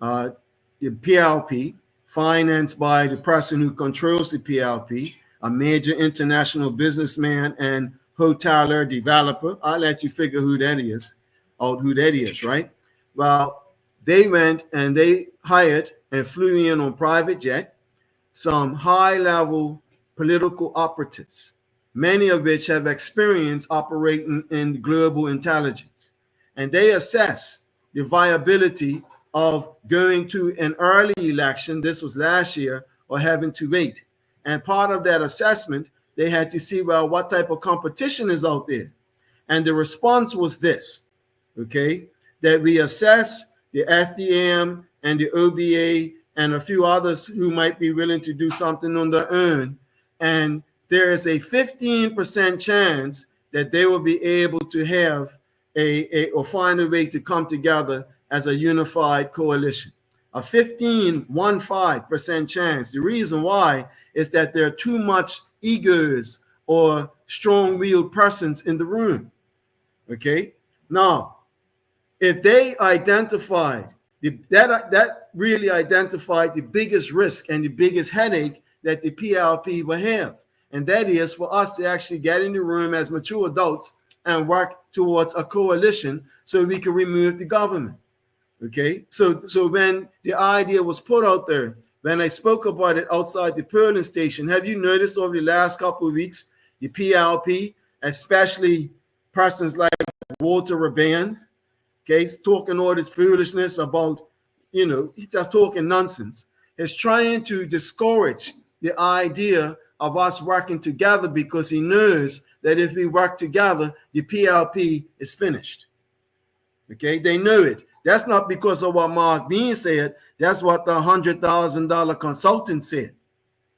the PLP, financed by the person who controls the PLP, a major international businessman and hoteler developer. I'll let you figure who that is, right? Well, they went and they hired and flew in on private jet some high-level political operatives, many of which have experience operating in global intelligence. And they assess the viability of going to an early election, this was last year, or having to wait. And part of that assessment, they had to see, well, what type of competition is out there. And the response was this, okay, that we assess the FDM and the OBA and a few others who might be willing to do something on their own. And there is a 15% chance that they will be able to have or find a way to come together as a unified coalition. A 15% chance. The reason why is that there are too much egos or strong-willed persons in the room. Okay? Now, if they identified, that really identified the biggest risk and the biggest headache that the PLP will have. And that is for us to actually get in the room as mature adults and work towards a coalition so we can remove the government. Okay, so when the idea was put out there, when I spoke about it outside the polling station, have you noticed over the last couple of weeks, the PLP, especially persons like Walter Rabban, okay, talking all this foolishness about, he's just talking nonsense, is trying to discourage the idea of us working together because he knows that if we work together, the PLP is finished. Okay, they know it. That's not because of what Marc Bean said. That's what the $100,000 consultant said.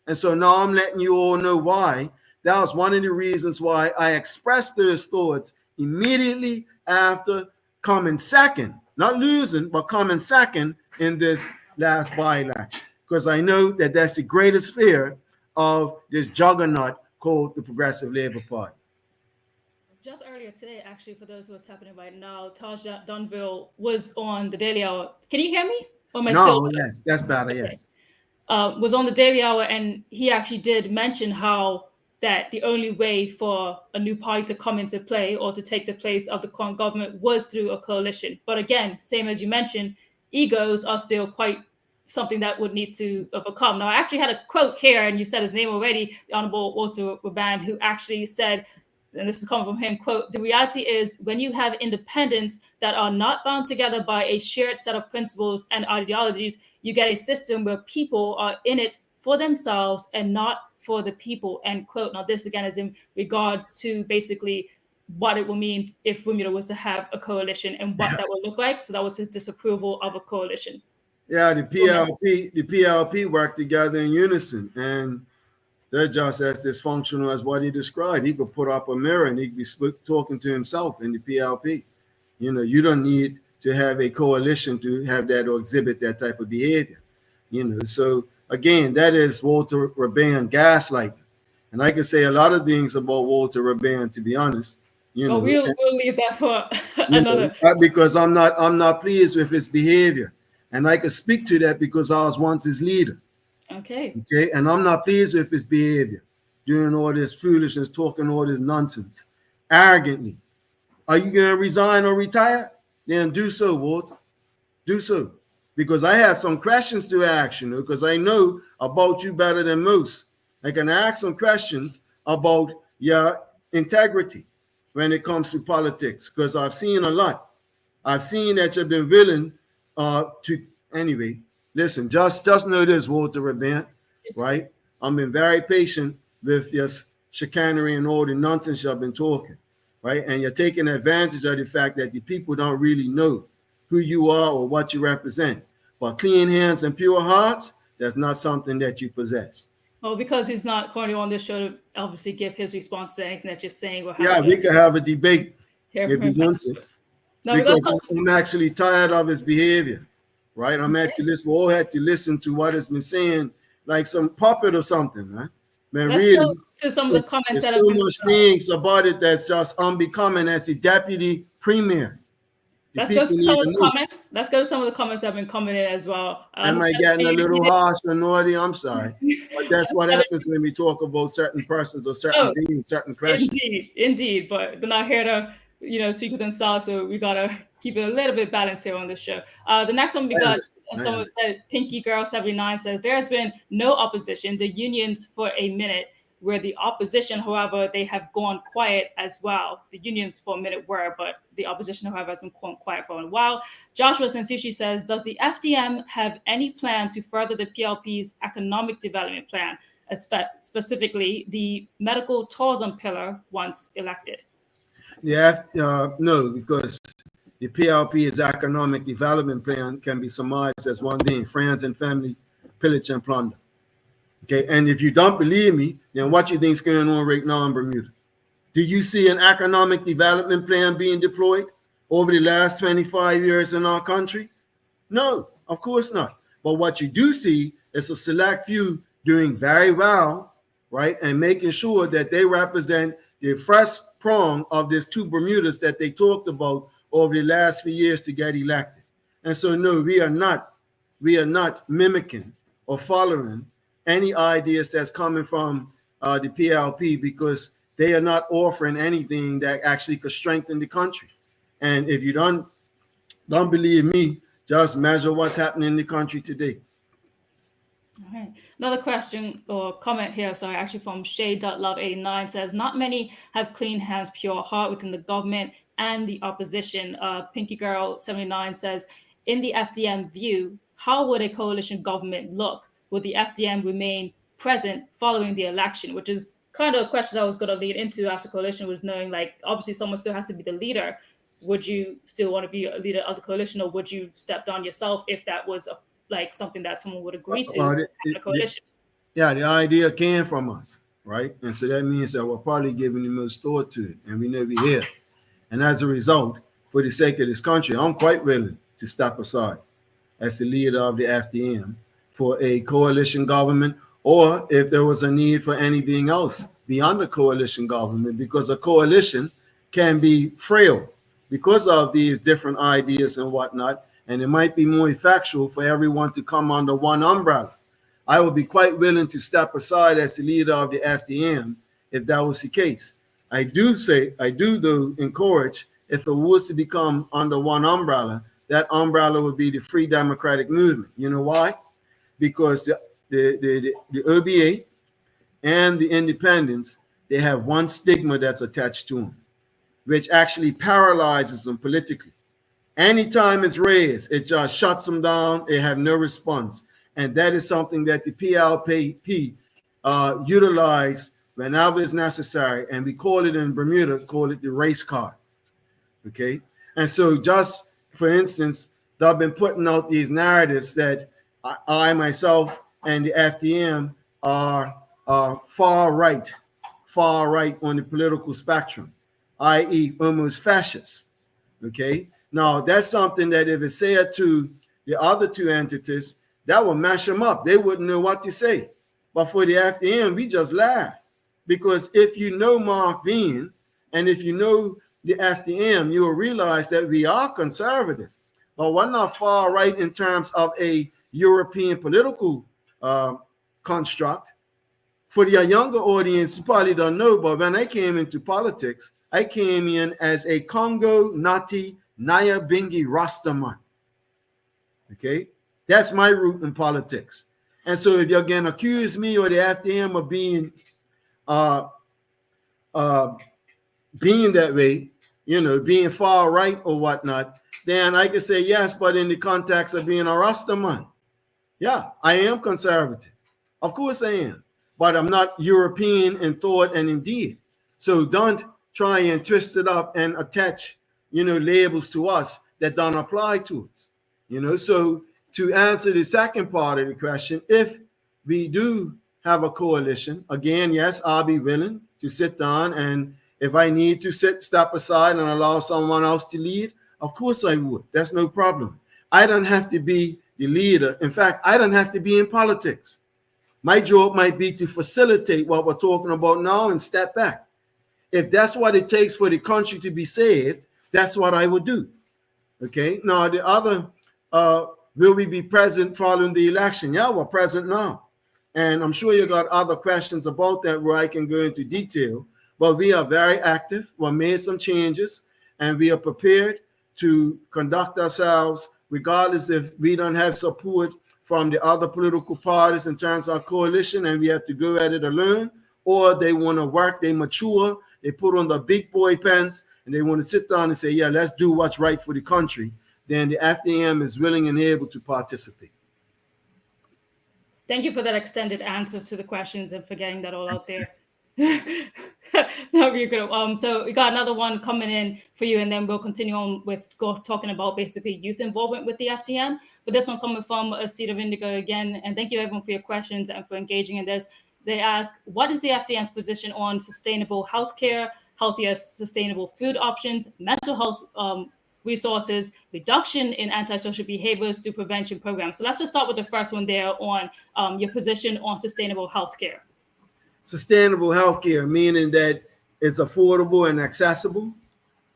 And so now I'm letting you all know why. That was one of the reasons why I expressed those thoughts immediately after coming second, not losing, but coming second in this last by-election. Because I know that that's the greatest fear of this juggernaut called the Progressive Labor Party. Just earlier today, actually, for those who are tapping in right now, Taj Dunville was on the Daily Hour. Can you hear me? Or am I still? Yes, that's better, okay. Yes. Was on the Daily Hour, and he actually did mention how that the only way for a new party to come into play or to take the place of the current government was through a coalition. But again, same as you mentioned, egos are still quite something that would need to overcome. Now, I actually had a quote here, and you said his name already, the Honorable Walter Rabban, who actually said, and this is coming from him, quote, "The reality is when you have independents that are not bound together by a shared set of principles and ideologies, you get a system where people are in it for themselves and not for the people," end quote. Now, this again is in regards to basically what it will mean if Bermuda was to have a coalition and what that would look like. So that was his disapproval of a coalition. Yeah, the PLP worked together in unison, and they're just as dysfunctional as what he described. He could put up a mirror and he'd be talking to himself in the PLP. You don't need to have a coalition to have that or exhibit that type of behavior. So again, that is Walter Rabban gaslighting. And I can say a lot of things about Walter Rabban, to be honest. We'll leave that for another. Because I'm not pleased with his behavior. And I can speak to that because I was once his leader. Okay, and I'm not pleased with his behavior, doing all this foolishness, talking all this nonsense, arrogantly. Are you going to resign or retire? Then do so, Walter. Do so. Because I have some questions to ask you, because I know about you better than most. I can ask some questions about your integrity when it comes to politics, because I've seen a lot. I've seen that you've been willing to, anyway, listen, just know this, Walter Rabin, right? I've been very patient with your chicanery and all the nonsense you've been talking, right? And you're taking advantage of the fact that the people don't really know who you are or what you represent. But clean hands and pure hearts, that's not something that you possess. Well, because he's not currently on this show to obviously give his response to anything that you're saying. Yeah, we could have a debate if he he wants it. No, because I'm actually tired of his behavior, right? I'm at to listen. We all had to listen to what has been saying, like some puppet or something, right? Man, let's really, go to some of the comments there's that so have been much things about it that's just unbecoming as a deputy premier. Let's go to some of the comments. Let's go to some of the comments that have been coming in as well. Am I getting a little harsh or naughty? I'm sorry. But that's what happens when we talk about certain persons or certain beings, certain questions. Indeed. But they're not here to, speak with themselves. So we got to keep it a little bit balanced here on this show. The next one we got, someone said, Pinky Girl 79 says, there has been no opposition. The unions for a minute where the opposition, however, they have gone quiet as well. The unions for a minute were, but the opposition, however, has been quiet for a while. Joshua Santucci says, does the FDM have any plan to further the PLP's economic development plan, specifically the medical tourism pillar once elected? Yeah, no, because the PLP's economic development plan can be summarized as one thing: friends and family, pillage and plunder. Okay, and if you don't believe me, then what you think is going on right now in Bermuda? Do you see an economic development plan being deployed over the last 25 years in our country? No, of course not. But what you do see is a select few doing very well, right, and making sure that they represent the fresh prong of these two Bermudas that they talked about over the last few years to get elected. And so, no, we are not mimicking or following any ideas that's coming from the PLP, because they are not offering anything that actually could strengthen the country. And if you don't believe me, just measure what's happening in the country today. All right. Another question or comment here, actually from Shay.love89 says, not many have clean hands, pure heart within the government and the opposition. Pinky Girl 79 says, in the FDM view, how would a coalition government look? Would the FDM remain present following the election? Which is kind of a question I was going to lead into after coalition, was knowing, like, obviously someone still has to be the leader. Would you still want to be a leader of the coalition, or would you step down yourself if that was something that someone would agree to a coalition? Yeah, the idea came from us, right? And so that means that we're probably giving the most thought to it, and we know we're here. And as a result, for the sake of this country, I'm quite willing to step aside as the leader of the FDM for a coalition government, or if there was a need for anything else beyond the coalition government, because a coalition can be frail because of these different ideas and whatnot, and it might be more effectual for everyone to come under one umbrella. I would be quite willing to step aside as the leader of the FDM if that was the case. I do though encourage, if it was to become under one umbrella, that umbrella would be the Free Democratic Movement. You know why? Because the OBA and the independents, they have one stigma that's attached to them, which actually paralyzes them politically. Anytime it's raised, it just shuts them down. They have no response. And that is something that the PLP utilize whenever it's necessary. And we call it in Bermuda, call it the race card. Okay? And so just, for instance, they've been putting out these narratives that I myself and the FDM are far right on the political spectrum, i.e. almost fascist. Okay? Now, that's something that if it's said to the other two entities, that will mash them up. They wouldn't know what to say. But for the FDM, we just laugh. Because if you know Marc Bean, and if you know the FDM, you will realize that we are conservative. But we're not far right in terms of a European political construct. For the younger audience, you probably don't know, but when I came into politics, I came in as a Congo Nati Nyabingi Rastaman. Okay? That's my route in politics. And so if you're going to accuse me or the FDM of being that way, being far right or whatnot, then I can say yes, but in the context of being a Rastaman. Yeah, I am conservative. Of course I am. But I'm not European in thought and in deed. So don't try and twist it up and attach, labels to us that don't apply to us. So to answer the second part of the question, if we do have a coalition, again, yes, I'll be willing to sit down, and if I need to step aside and allow someone else to lead, of course I would. That's no problem. I don't have to be the leader. In fact, I don't have to be in politics. My job might be to facilitate what we're talking about now and step back. If that's what it takes for the country to be saved, that's what I would do. Okay. Now, the other, will we be present following the election? Yeah, we're present now. And I'm sure you got other questions about that where I can go into detail. But we are very active. We made some changes, and we are prepared to conduct ourselves regardless if we don't have support from the other political parties in terms of our coalition and we have to go at it alone, or they want to work, they mature, they put on the big boy pants, and they want to sit down and say, yeah, let's do what's right for the country, then the FDM is willing and able to participate. Thank you for that extended answer to the questions and for getting that all out there. No, you're good. So we got another one coming in for you, and then we'll continue on with talking about basically youth involvement with the FDM. But this one coming from A Seed of Indigo again, and thank you everyone for your questions and for engaging in this. They ask, what is the FDM's position on sustainable healthcare, healthier sustainable food options, mental health resources, reduction in antisocial behaviors through prevention programs? So let's just start with the first one there on your position on sustainable healthcare. Sustainable healthcare, meaning that it's affordable and accessible.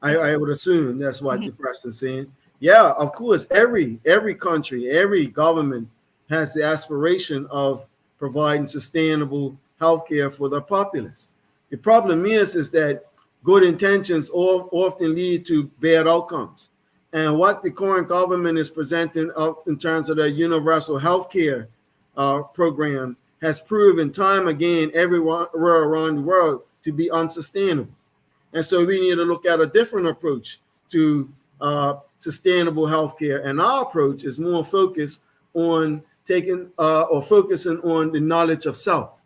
I would assume that's what the person's saying. Yeah, of course, every country, every government has the aspiration of providing sustainable healthcare for the populace. The problem is that good intentions often lead to bad outcomes. And what the current government is presenting in terms of the universal healthcare program has proven time again everywhere around the world to be unsustainable. And so we need to look at a different approach to sustainable healthcare. And our approach is more focused on focusing on the knowledge of self.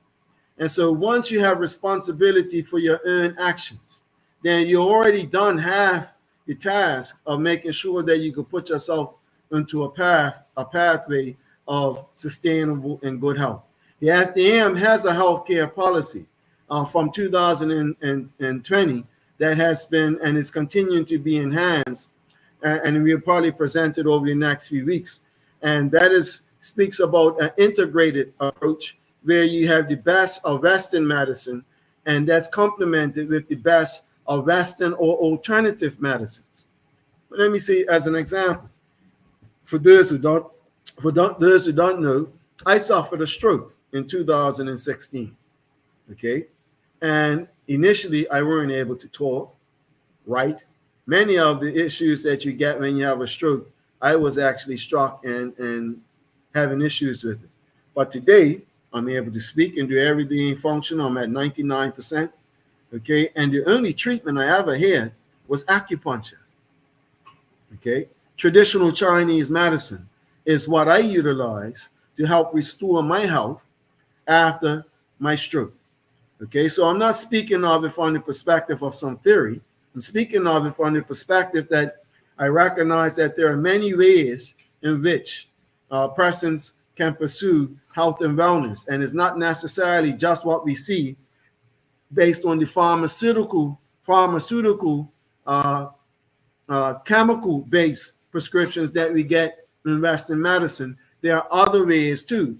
And so once you have responsibility for your own actions, then you already done half the task of making sure that you can put yourself into a pathway of sustainable and good health. The FDM has a healthcare policy from 2020 that has been and is continuing to be enhanced, and we'll probably present it over the next few weeks. And that speaks about an integrated approach where you have the best of Western medicine, and that's complemented with the best of Western or alternative medicines. But let me see as an example. For those who don't know, I suffered a stroke in 2016. Okay, and initially I weren't able to talk, write. Many of the issues that you get when you have a stroke, I was actually struck and having issues with it. But today I'm able to speak and do everything functional. I'm at 99%. Okay, and the only treatment I ever had was acupuncture. Okay, traditional Chinese medicine is what I utilize to help restore my health after my stroke. Okay, so I'm not speaking of it from the perspective of some theory. I'm speaking of it from the perspective that I recognize that there are many ways in which persons can pursue health and wellness, and it's not necessarily just what we see based on the pharmaceutical chemical-based prescriptions that we get in Western medicine. There are other ways too.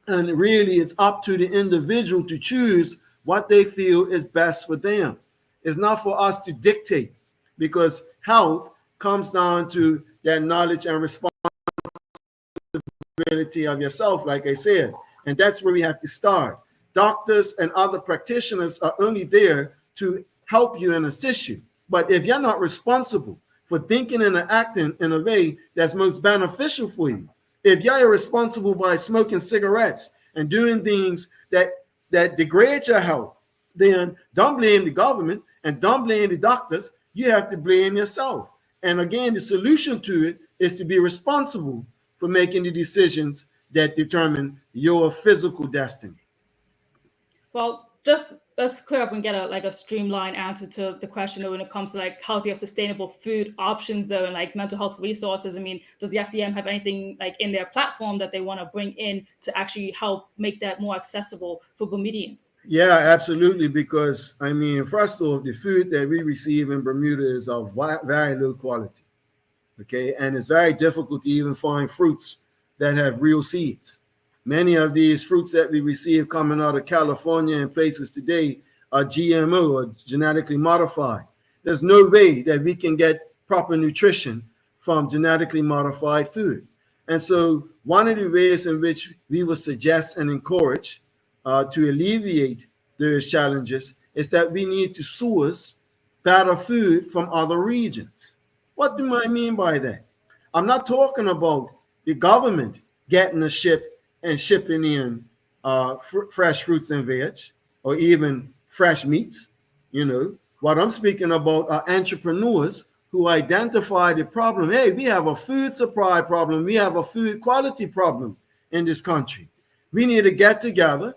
And really, it's up to the individual to choose what they feel is best for them. It's not for us to dictate, because health comes down to that knowledge and responsibility of yourself, like I said. And that's where we have to start. Doctors and other practitioners are only there to help you and assist you. But if you're not responsible for thinking and acting in a way that's most beneficial for you, If you're irresponsible by smoking cigarettes and doing things that degrade your health, then don't blame the government and don't blame the doctors. You have to blame yourself. And again, the solution to it is to be responsible for making the decisions that determine your physical destiny. Well, just let's clear up and get a streamlined answer to the question when it comes to like healthy or sustainable food options though, and like mental health resources. I mean, does the FDM have anything like in their platform that they want to bring in to actually help make that more accessible for Bermudians? Yeah, absolutely. Because I mean, first off, the food that we receive in Bermuda is of very low quality. Okay, and it's very difficult to even find fruits that have real seeds. Many of these fruits that we receive coming out of California and places today are GMO or genetically modified. There's no way that we can get proper nutrition from genetically modified food. And so one of the ways in which we would suggest and encourage to alleviate those challenges is that we need to source better food from other regions. What do I mean by that? I'm not talking about the government getting a ship and shipping in fresh fruits and veg, or even fresh meats. You know, what I'm speaking about are entrepreneurs who identify the problem. Hey, we have a food supply problem. We have a food quality problem in this country. We need to get together,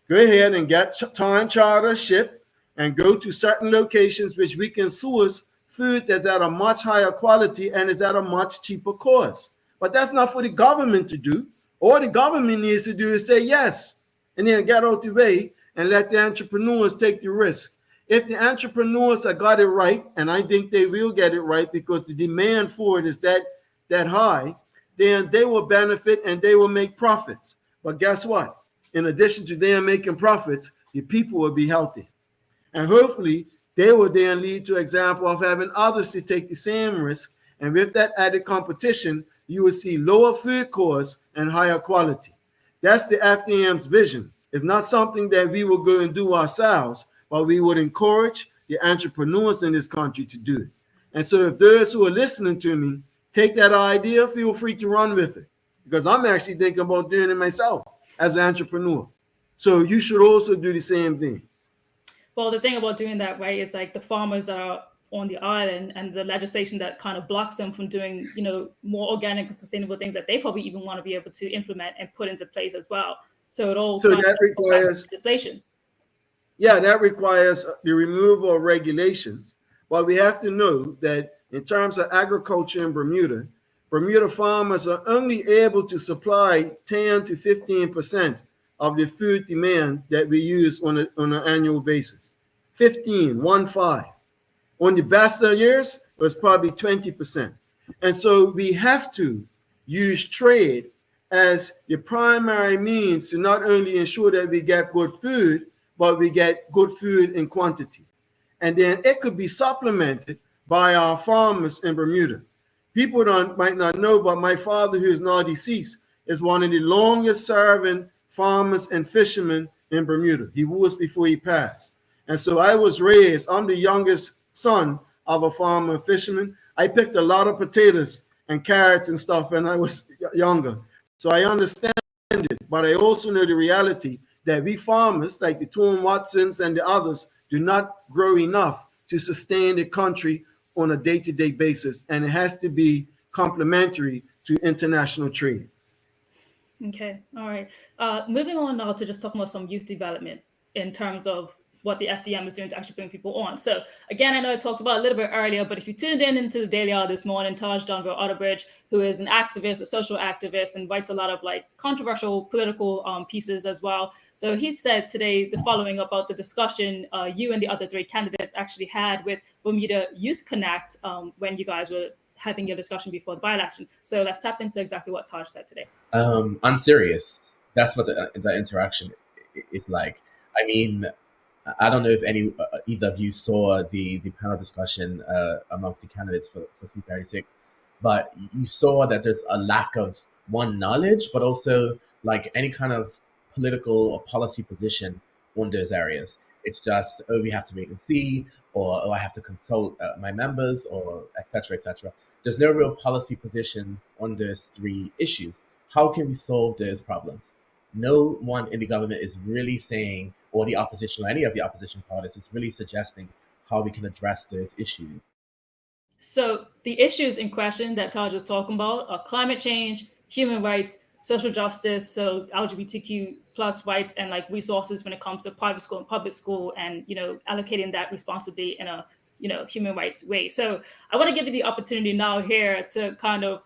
go ahead and get time charter ship and go to certain locations which we can source food that's at a much higher quality and is at a much cheaper cost. But that's not for the government to do. All the government needs to do is say yes, and then get out the way and let the entrepreneurs take the risk. If the entrepreneurs have got it right, and I think they will get it right because the demand for it is that high, then they will benefit and they will make profits. But guess what? In addition to them making profits, the people will be healthy. And hopefully, they will then lead to example of having others to take the same risk. And with that added competition, you will see lower food costs and higher quality. That's the FDM's vision. It's not something that we will go and do ourselves, but we would encourage the entrepreneurs in this country to do it. And so if those who are listening to me take that idea, feel free to run with it, because I'm actually thinking about doing it myself as an entrepreneur. So you should also do the same thing. Well, the thing about doing that, right, is like the farmers that are on the island and the legislation that kind of blocks them from doing, you know, more organic and sustainable things that they probably even want to be able to implement and put into place as well. So it all that requires legislation. Yeah, that requires the removal of regulations. But we have to know that in terms of agriculture in Bermuda, Bermuda farmers are only able to supply 10 to 15% of the food demand that we use on an annual basis. 15. On the best of years, it was probably 20%. And so we have to use trade as the primary means to not only ensure that we get good food, but we get good food in quantity. And then it could be supplemented by our farmers in Bermuda. People might not know, but my father, who is now deceased, is one of the longest serving farmers and fishermen in Bermuda. He was before he passed. And so I'm the youngest son of a farmer and fisherman. I picked a lot of potatoes and carrots and stuff when I was younger. So I understand it, but I also know the reality that we farmers, like the Tom Watsons and the others, do not grow enough to sustain the country on a day-to-day basis, and it has to be complementary to international trade. Okay, all right. Moving on now to just talking about some youth development in terms of what the FDM is doing to actually bring people on. So again, I know I talked about a little bit earlier, but if you tuned in into the Daily Hour this morning, Taj Donville-Otterbridge, who is an activist, a social activist, and writes a lot of like controversial political pieces as well. So he said today the following about the discussion you and the other three candidates actually had with Bermuda Youth Connect when you guys were having your discussion before the by-election. So let's tap into exactly what Taj said today. I'm serious. That's what the interaction is like. I mean, I don't know if either of you saw the panel discussion amongst the candidates for C36, but you saw that there's a lack of knowledge, but also like any kind of political or policy position on those areas. It's just, oh, we have to wait and see, or oh, I have to consult my members, or etc. etc. There's no real policy positions on those three issues. how can we solve those problems? No one in the government is really saying, or the opposition, or any of the opposition parties is really suggesting how we can address those issues. So the issues in question that Taj is talking about are climate change, human rights, social justice, so LGBTQ plus rights, and like resources when it comes to private school and public school, and allocating that responsibility in a human rights way. So I want to give you the opportunity now here to kind of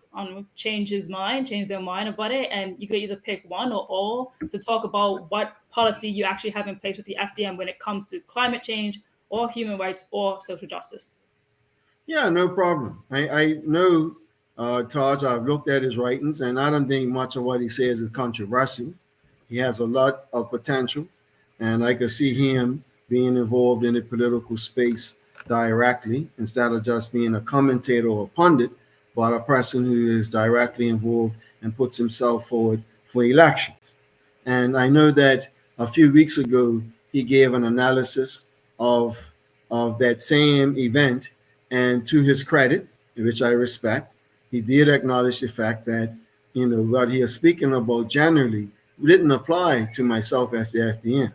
change their mind about it, and you could either pick one or all to talk about what policy you actually have in place with the FDM when it comes to climate change or human rights or social justice. Yeah, no problem. I know Taj. I've looked at his writings, and I don't think much of what he says is controversial. He has a lot of potential, and I could see him being involved in the political space directly instead of just being a commentator or a pundit, but a person who is directly involved and puts himself forward for elections. And I know that a few weeks ago, he gave an analysis of that same event. And to his credit, which I respect, he did acknowledge the fact that, what he is speaking about generally didn't apply to myself as the FDN,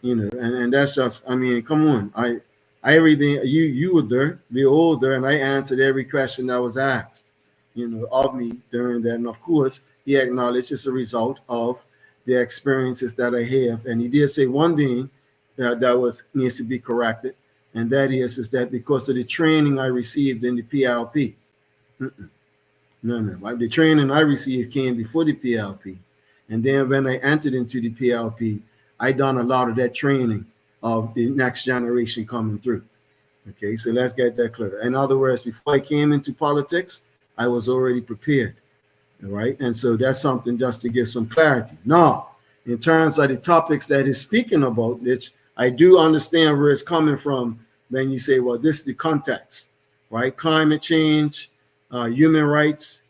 and that's just, I mean, come on. I everything, you were there, we were all there, and I answered every question that was asked, of me during that. And of course, he acknowledged it's a result of the experiences that I have. And he did say one thing that needs to be corrected. And that is that because of the training I received in the PLP. No. The training I received came before the PLP. And then when I entered into the PLP, I done a lot of that training of the next generation coming through. Okay, so let's get that clear. In other words, before I came into politics, I was already prepared. All right, and so that's something just to give some clarity. Now, in terms of the topics that he's speaking about, which I do understand where it's coming from when you say, well, this is the context, right? Climate change, human rights,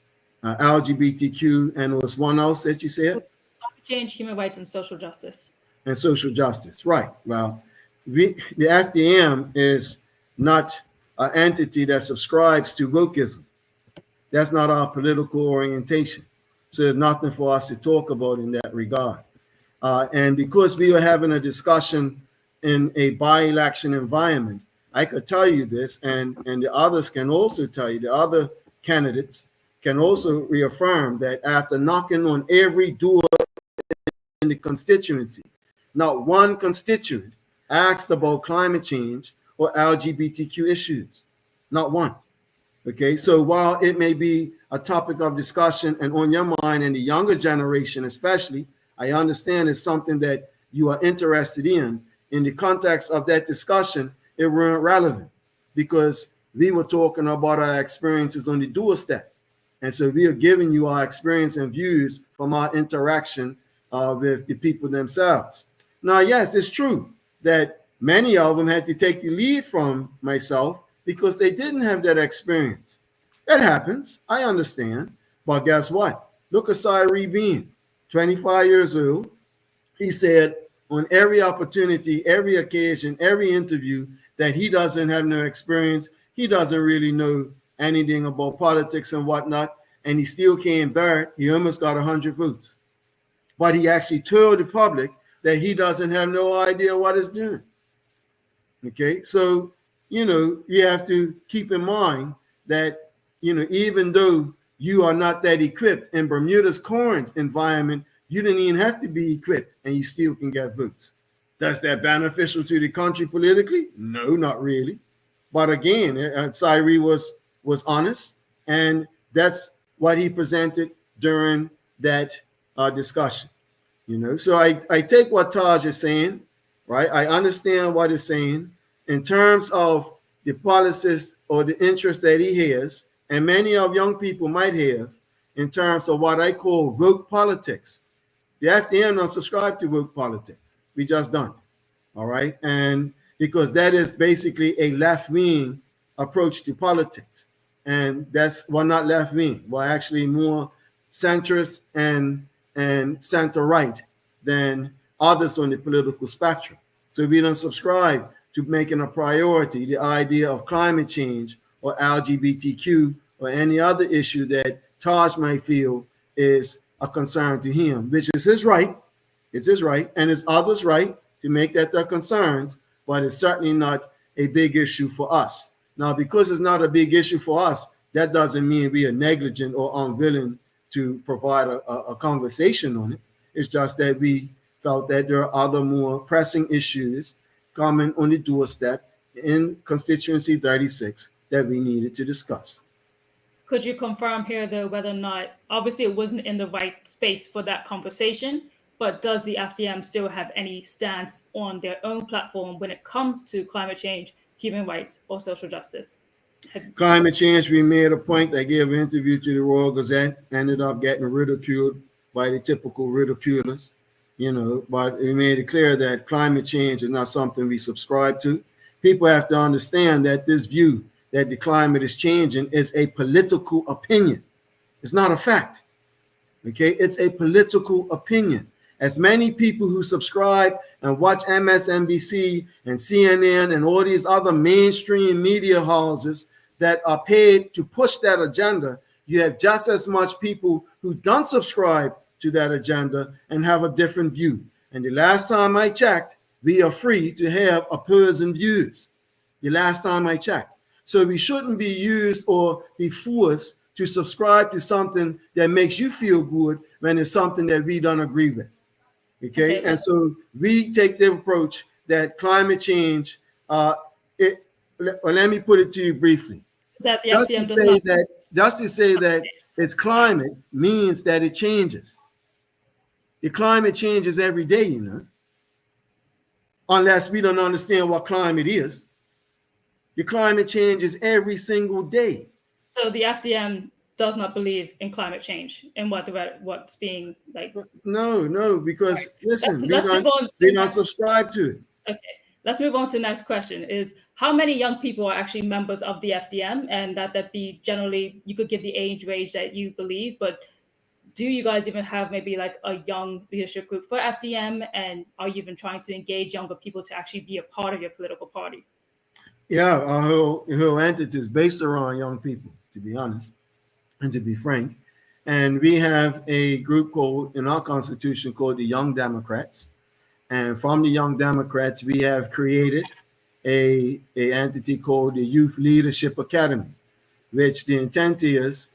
LGBTQ, and what's one else that you said? Climate change, human rights, and social justice. And social justice, right. Well, the FDM is not an entity that subscribes to wokeism. That's not our political orientation. So there's nothing for us to talk about in that regard. And because we are having a discussion in a by-election environment, I could tell you this, and the others can also tell you, the other candidates can also reaffirm that after knocking on every door in the constituency, not one constituent asked about climate change or LGBTQ issues. Not one. Okay, so while it may be a topic of discussion and on your mind, and the younger generation especially, I understand it's something that you are interested in the context of that discussion, it weren't relevant because we were talking about our experiences on the doorstep. And so we are giving you our experience and views from our interaction with the people themselves. Now, yes, it's true that many of them had to take the lead from myself because they didn't have that experience. That happens. I understand. But guess what? Look at Marc Bean, 25 years old. He said on every opportunity, every occasion, every interview that he doesn't have no experience. He doesn't really know anything about politics and whatnot. And he still came third. He almost got 100 votes. But he actually told the public that he doesn't have no idea what he's doing. Okay, so, you have to keep in mind that, even though you are not that equipped in Bermuda's current environment, you didn't even have to be equipped and you still can get votes. Does that beneficial to the country politically? No, not really. But again, Cyree was honest, and that's what he presented during that discussion. So I take what Taj is saying, right? I understand what he's saying in terms of the policies or the interest that he has, and many of young people might have in terms of what I call woke politics. The FDM don't subscribe to woke politics. We just don't. All right. And because that is basically a left-wing approach to politics. And that's, well, not left-wing, well, actually more centrist and center-right than others on the political spectrum. So we don't subscribe to making a priority the idea of climate change or LGBTQ or any other issue that Taj might feel is a concern to him, which is his right. It's his right, and it's others' right to make that their concerns, but it's certainly not a big issue for us. Now, because it's not a big issue for us, that doesn't mean we are negligent or unwilling to provide a conversation on it. It's just that we felt that there are other more pressing issues coming on the doorstep in constituency 36 that we needed to discuss. Could you confirm here, though, whether or not, obviously it wasn't in the right space for that conversation, but does the FDM still have any stance on their own platform when it comes to climate change, human rights, or social justice? Climate change, we made a point. I gave an interview to the Royal Gazette, ended up getting ridiculed by the typical ridiculers, but we made it clear that climate change is not something we subscribe to. People have to understand that this view that the climate is changing is a political opinion. It's not a fact. Okay, it's a political opinion. As many people who subscribe and watch MSNBC and CNN and all these other mainstream media houses that are paid to push that agenda, you have just as much people who don't subscribe to that agenda and have a different view. And the last time I checked, we are free to have opposing views. The last time I checked. So we shouldn't be used or be forced to subscribe to something that makes you feel good when it's something that we don't agree with. Okay. And so we take the approach that climate change, let me put it to you briefly. That the just to say that it's climate means that it changes. The climate changes every day, unless we don't understand what climate is. The climate changes every single day. So the FDM does not believe in climate change and what's being like. No, because right. Listen, we don't subscribe to it. Okay, let's move on to the next question. Is how many young people are actually members of the FDM, and that be generally, you could give the age range that you believe, but do you guys even have maybe like a young leadership group for FDM, and are you even trying to engage younger people to actually be a part of your political party? Yeah, our whole entity is based around young people, to be honest, and to be frank. And we have a group called, in our constitution, called the Young Democrats. And from the Young Democrats, we have created a entity called the Youth Leadership Academy, which the intent is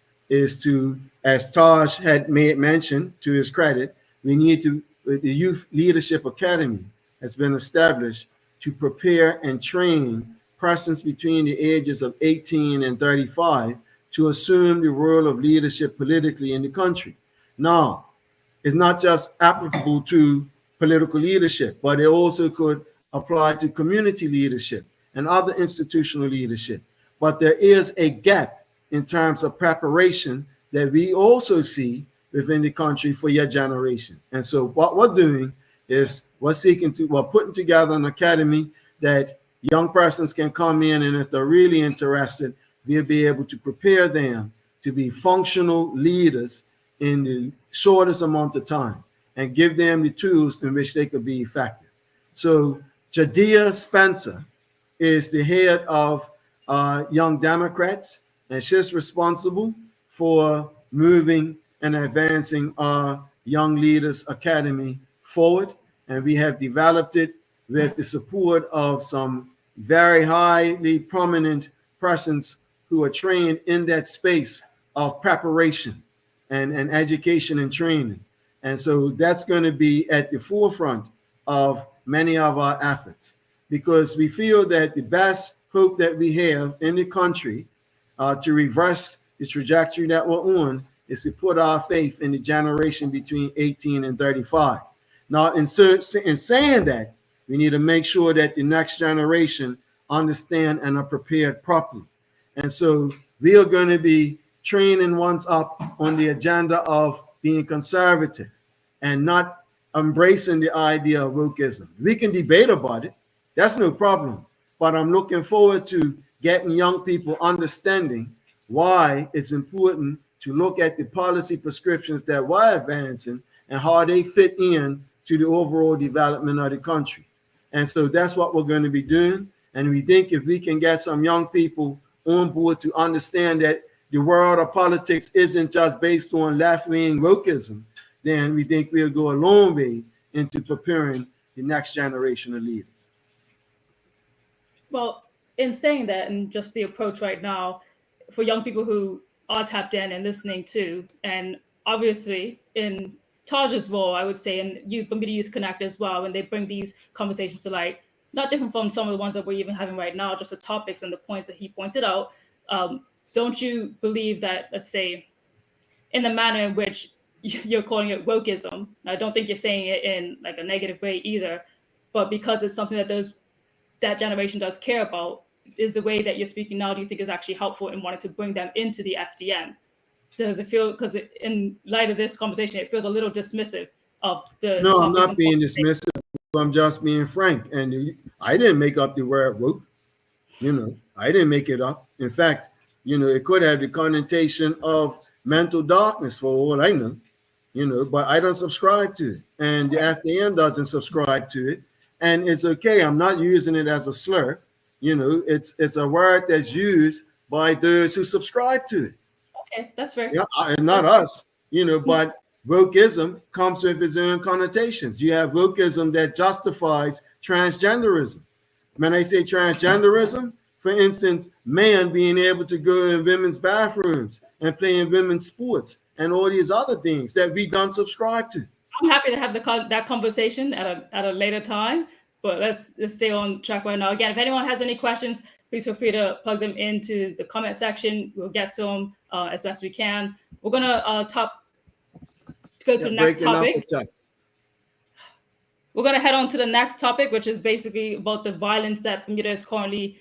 to, as Taj had mentioned, to his credit, the Youth Leadership Academy has been established to prepare and train persons between the ages of 18 and 35 to assume the role of leadership politically in the country. Now, it's not just applicable to political leadership, but it also could apply to community leadership and other institutional leadership. But there is a gap in terms of preparation that we also see within the country for your generation. And so what we're doing is we're putting together an academy that young persons can come in, and if they're really interested, we'll be able to prepare them to be functional leaders in the shortest amount of time and give them the tools in which they could be effective. So Jadea Spencer is the head of Young Democrats, and she's responsible for moving and advancing our Young Leaders Academy forward. And we have developed it with the support of some very highly prominent persons who are trained in that space of preparation and education and training. And so that's going to be at the forefront of many of our efforts, because we feel that the best hope that we have in the country to reverse the trajectory that we're on is to put our faith in the generation between 18 and 35. Now, in saying that, we need to make sure that the next generation understand and are prepared properly. And so we are going to be training ones up on the agenda of being conservative and not embracing the idea of wokeism. We can debate about it. That's no problem. But I'm looking forward to getting young people understanding why it's important to look at the policy prescriptions that we're advancing and how they fit in to the overall development of the country. And so that's what we're going to be doing. And we think if we can get some young people on board to understand that the world of politics isn't just based on left-wing wokeism, then we think we'll go a long way into preparing the next generation of leaders. Well, in saying that, and just the approach right now for young people who are tapped in and listening to, and obviously in Taj's role, I would say, in Bermuda Youth Connect as well, when they bring these conversations to light, not different from some of the ones that we're even having right now, just the topics and the points that he pointed out. Don't you believe that, let's say, in the manner in which you're calling it wokeism, I don't think you're saying it in like a negative way either, but because it's something that generation does care about, is the way that you're speaking now, do you think is actually helpful in wanting to bring them into the FDN? Does it feel, because in light of this conversation, it feels a little dismissive of the No, I'm topics not being dismissive. I'm just being frank. And I didn't make up the word woke. I didn't make it up. In fact, it could have the connotation of mental darkness for all I know, but I don't subscribe to it. And the FDN doesn't subscribe to it. And it's okay. I'm not using it as a slur. It's a word that's used by those who subscribe to it. Okay, that's fair. Yeah, and not us, but wokeism comes with its own connotations. You have wokeism that justifies transgenderism. When I say transgenderism, for instance, men being able to go in women's bathrooms and play in women's sports and all these other things that we don't subscribe to. I'm happy to have that conversation at a later time, but let's stay on track right now. Again, if anyone has any questions, please feel free to plug them into the comment section. We'll get to them as best we can. We're gonna go to the next topic. We're gonna head on to the next topic, which is basically about the violence that Bermuda is currently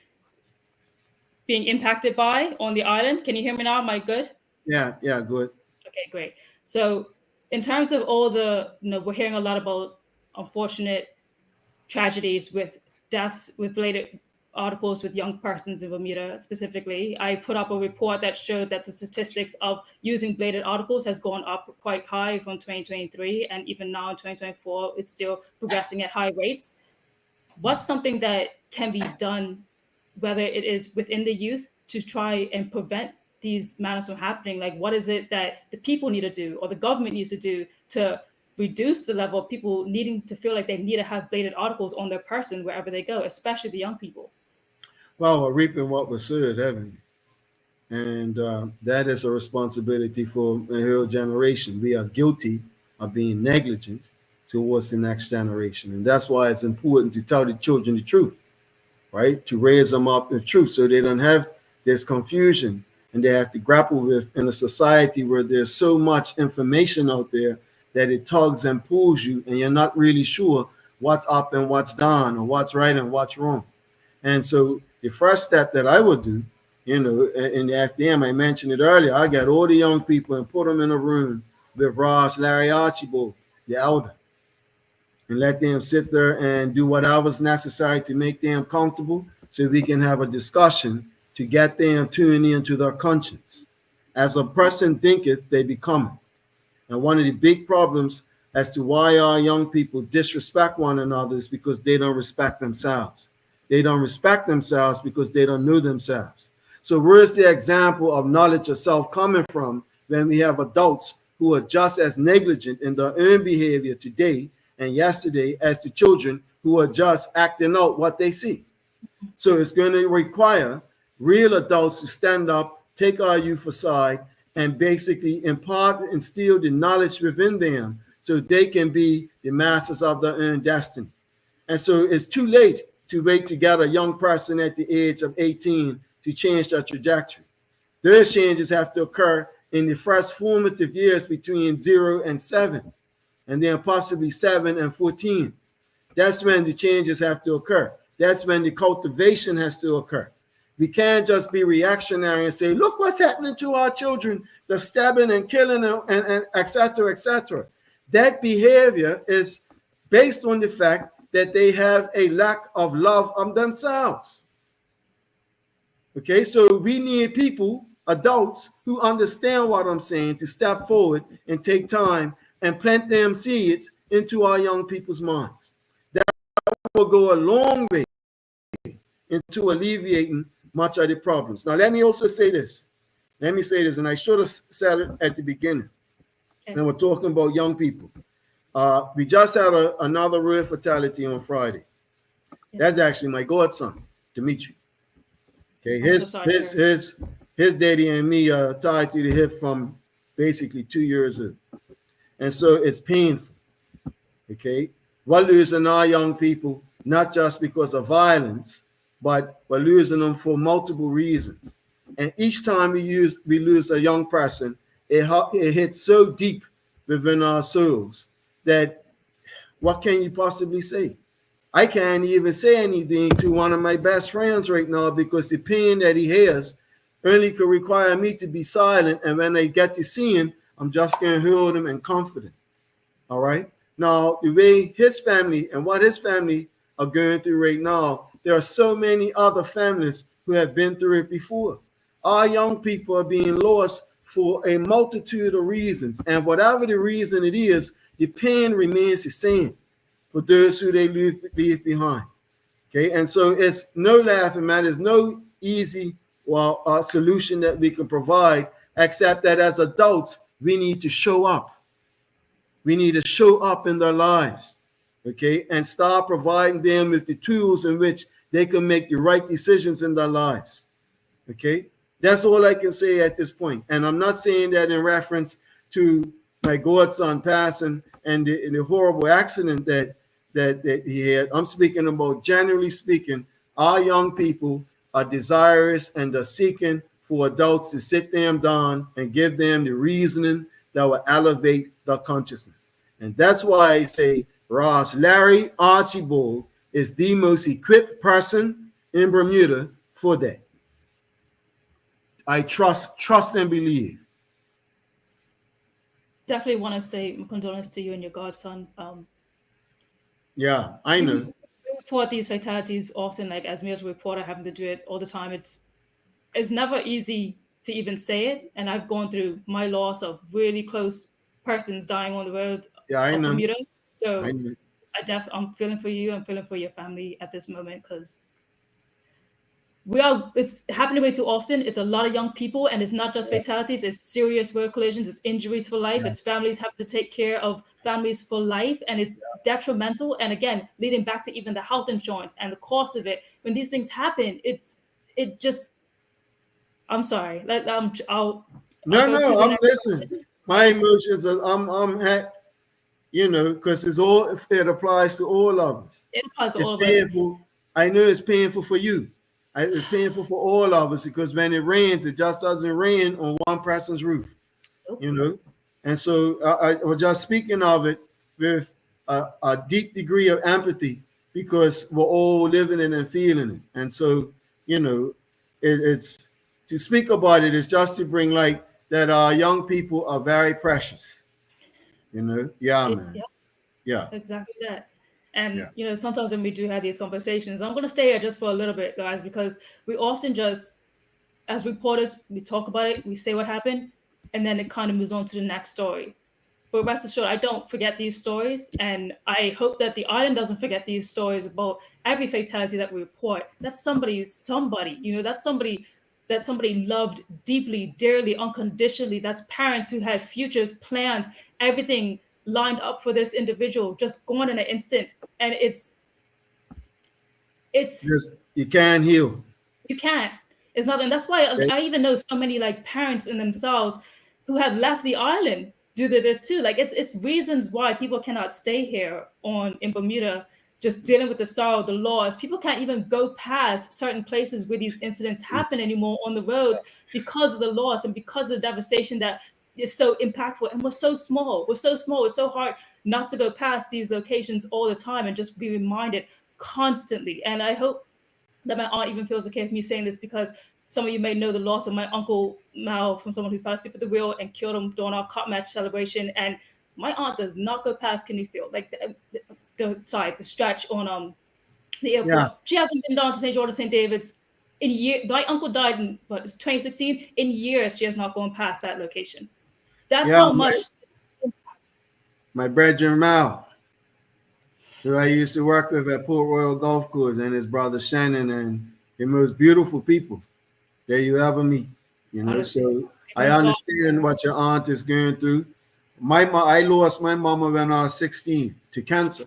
being impacted by on the island. Can you hear me now? Am I good? Yeah, good. Okay, great. So in terms of all the, we're hearing a lot about unfortunate tragedies with deaths with related articles with young persons in Bermuda specifically. I put up a report that showed that the statistics of using bladed articles has gone up quite high from 2023, and even now in 2024, it's still progressing at high rates. What's something that can be done, whether it is within the youth, to try and prevent these matters from happening? Like, what is it that the people need to do or the government needs to do to reduce the level of people needing to feel like they need to have bladed articles on their person wherever they go, especially the young people? Well, we're reaping what was sowed, haven't we? And that is a responsibility for a whole generation. We are guilty of being negligent towards the next generation. And that's why it's important to tell the children the truth, right? To raise them up in truth so they don't have this confusion and they have to grapple with in a society where there's so much information out there that it tugs and pulls you and you're not really sure what's up and what's down or what's right and what's wrong. And so the first step that I would do, in the FDM, I mentioned it earlier, I got all the young people and put them in a room with Ross, Larry Archibald, the elder, and let them sit there and do whatever's necessary to make them comfortable so we can have a discussion to get them tuned into their conscience. As a person thinketh, they become. And one of the big problems as to why our young people disrespect one another is because they don't respect themselves. They don't respect themselves because they don't know themselves. So where's the example of knowledge of self coming from when we have adults who are just as negligent in their own behavior today and yesterday as the children who are just acting out what they see? So it's going to require real adults to stand up, take our youth aside, and basically impart, instill the knowledge within them so they can be the masters of their own destiny. And so it's too late to wait to get a young person at the age of 18 to change their trajectory. Those changes have to occur in the first formative years between 0 and 7, and then possibly 7 and 14. That's when the changes have to occur. That's when the cultivation has to occur. We can't just be reactionary and say, look what's happening to our children. They're stabbing and killing and et cetera, et cetera. That behavior is based on the fact that they have a lack of love of themselves. Okay, so we need people, adults, who understand what I'm saying to step forward and take time and plant them seeds into our young people's minds. That will go a long way into alleviating much of the problems. Now, let me also say this. And I should have said it at the beginning. and we're talking about young people. We just had another road fatality on Friday. That's actually my godson, Dimitri. Okay, his daddy and me are tied to the hip from basically 2 years old, and so it's painful. Okay, we're losing our young people not just because of violence, but we're losing them for multiple reasons. And each time we lose a young person, it hits so deep within our souls that what can you possibly say? I can't even say anything to one of my best friends right now because the pain that he has only could require me to be silent. And when I get to see him, I'm just going to hold him and comfort him. All right. Now, the way his family and what his family are going through right now, there are so many other families who have been through it before. Our young people are being lost for a multitude of reasons. And whatever the reason it is, the pain remains the same for those who they leave behind. Okay. And so it's no laughing matter. There's no easy solution that we can provide, except that as adults, we need to show up. We need to show up in their lives, okay, and start providing them with the tools in which they can make the right decisions in their lives, okay? That's all I can say at this point. And I'm not saying that in reference to my godson passing and the horrible accident that he had. I'm speaking about, generally speaking, our young people are desirous and they're seeking for adults to sit them down and give them the reasoning that will elevate their consciousness. And that's why I say Ross Larry Archibald is the most equipped person in Bermuda for that. I trust and believe. Definitely want to say my condolences to you and your godson. Yeah, I know. We report these fatalities often, like as me as a reporter having to do it all the time. It's never easy to even say it, and I've gone through my loss of really close persons dying on the roads of Bermuda. So I'm feeling for you. I'm feeling for your family at this moment because it's happening way too often. It's a lot of young people, and it's not just fatalities. It's serious road collisions. It's injuries for life. It's families having to take care of families for life, and it's detrimental. And again, leading back to even the health insurance and the cost of it. When these things happen, it just. I'm sorry. I'm listen. My emotions are, I'm at, because it applies to all of us. It applies to all of us. I know it's painful for you. It's painful for all of us because when it rains, it just doesn't rain on one person's roof, And so I was just speaking of it with a deep degree of empathy because we're all living it and feeling it. And so, it's to speak about it is just to bring light that our young people are very precious. Man. Yeah. Exactly that. And, sometimes when we do have these conversations, I'm going to stay here just for a little bit, guys, because we often just, as reporters, we talk about it, we say what happened, and then it kind of moves on to the next story. But rest assured, I don't forget these stories. And I hope that the island doesn't forget these stories about every fatality that we report. That's somebody, that's somebody that somebody loved deeply, dearly, unconditionally. That's parents who had futures, plans, everything lined up for this individual, just gone in an instant. And it's you can't heal. You can't. It's not, and that's why I even know so many parents in themselves who have left the island due to this too. It's reasons why people cannot stay here in Bermuda, just dealing with the sorrow, the loss. People can't even go past certain places where these incidents happen anymore on the roads because of the loss and because of the devastation that is so impactful. And we're so small. It's so hard not to go past these locations all the time and just be reminded constantly. And I hope that my aunt even feels okay with me saying this, because some of you may know the loss of my uncle Mal from someone who fell asleep at the wheel and killed him during our cop match celebration. And my aunt does not go past Kidney Field, the stretch on the airport. Yeah. She hasn't been down to St. George or St. David's in years. My uncle died in 2016. In years, she has not gone past that location. That's how much. My brother Mal, who I used to work with at Port Royal Golf Course, and his brother Shannon, and the most beautiful people that you ever meet. So I understand what your aunt is going through. I lost my mama when I was 16 to cancer.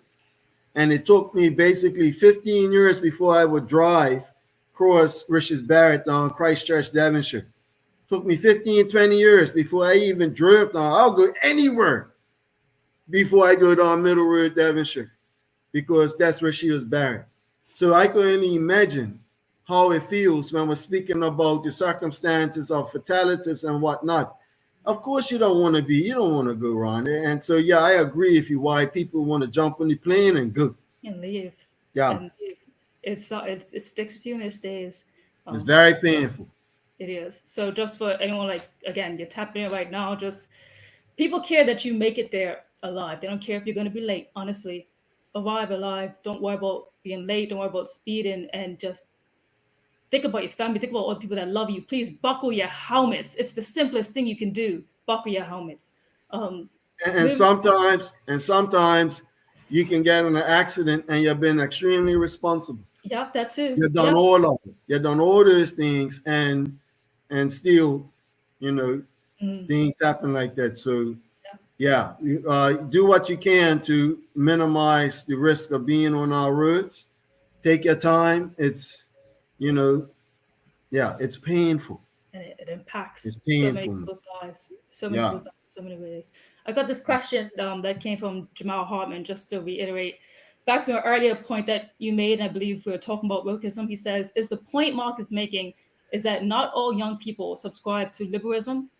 And it took me basically 15 years before I would drive across Richards Barrett down Christchurch, Devonshire. Took me 15, 20 years before I even drove down. I'll go anywhere before I go down Middle Road, Devonshire, because that's where she was buried. So I couldn't imagine how it feels when we're speaking about the circumstances of fatalities and whatnot. Of course, you don't want to go around there. And so, yeah, I agree with you why people want to jump on the plane and go. And leave. Yeah. And leave. It sticks with you and it stays. It's very painful. It is. So just for anyone, like, again, you're tapping in right now, just people care that you make it there alive. They don't care if you're going to be late, honestly. Arrive alive. Don't worry about being late. Don't worry about speeding, and just think about your family. Think about all the people that love you. Please buckle your helmets. It's the simplest thing you can do. Buckle your helmets. And sometimes you can get in an accident and you've been extremely responsible. Yeah, that too. You've done all of it. You've done all those things, and still, things happen like that. So, yeah, do what you can to minimize the risk of being on our roads. Take your time. It's, it's painful. And it impacts so many people's lives. So many ways. I got this question that came from Jamal Hartman, just to reiterate back to an earlier point that you made, and I believe we were talking about wokeism. He says, is the point Mark is making is that not all young people subscribe to liberalism,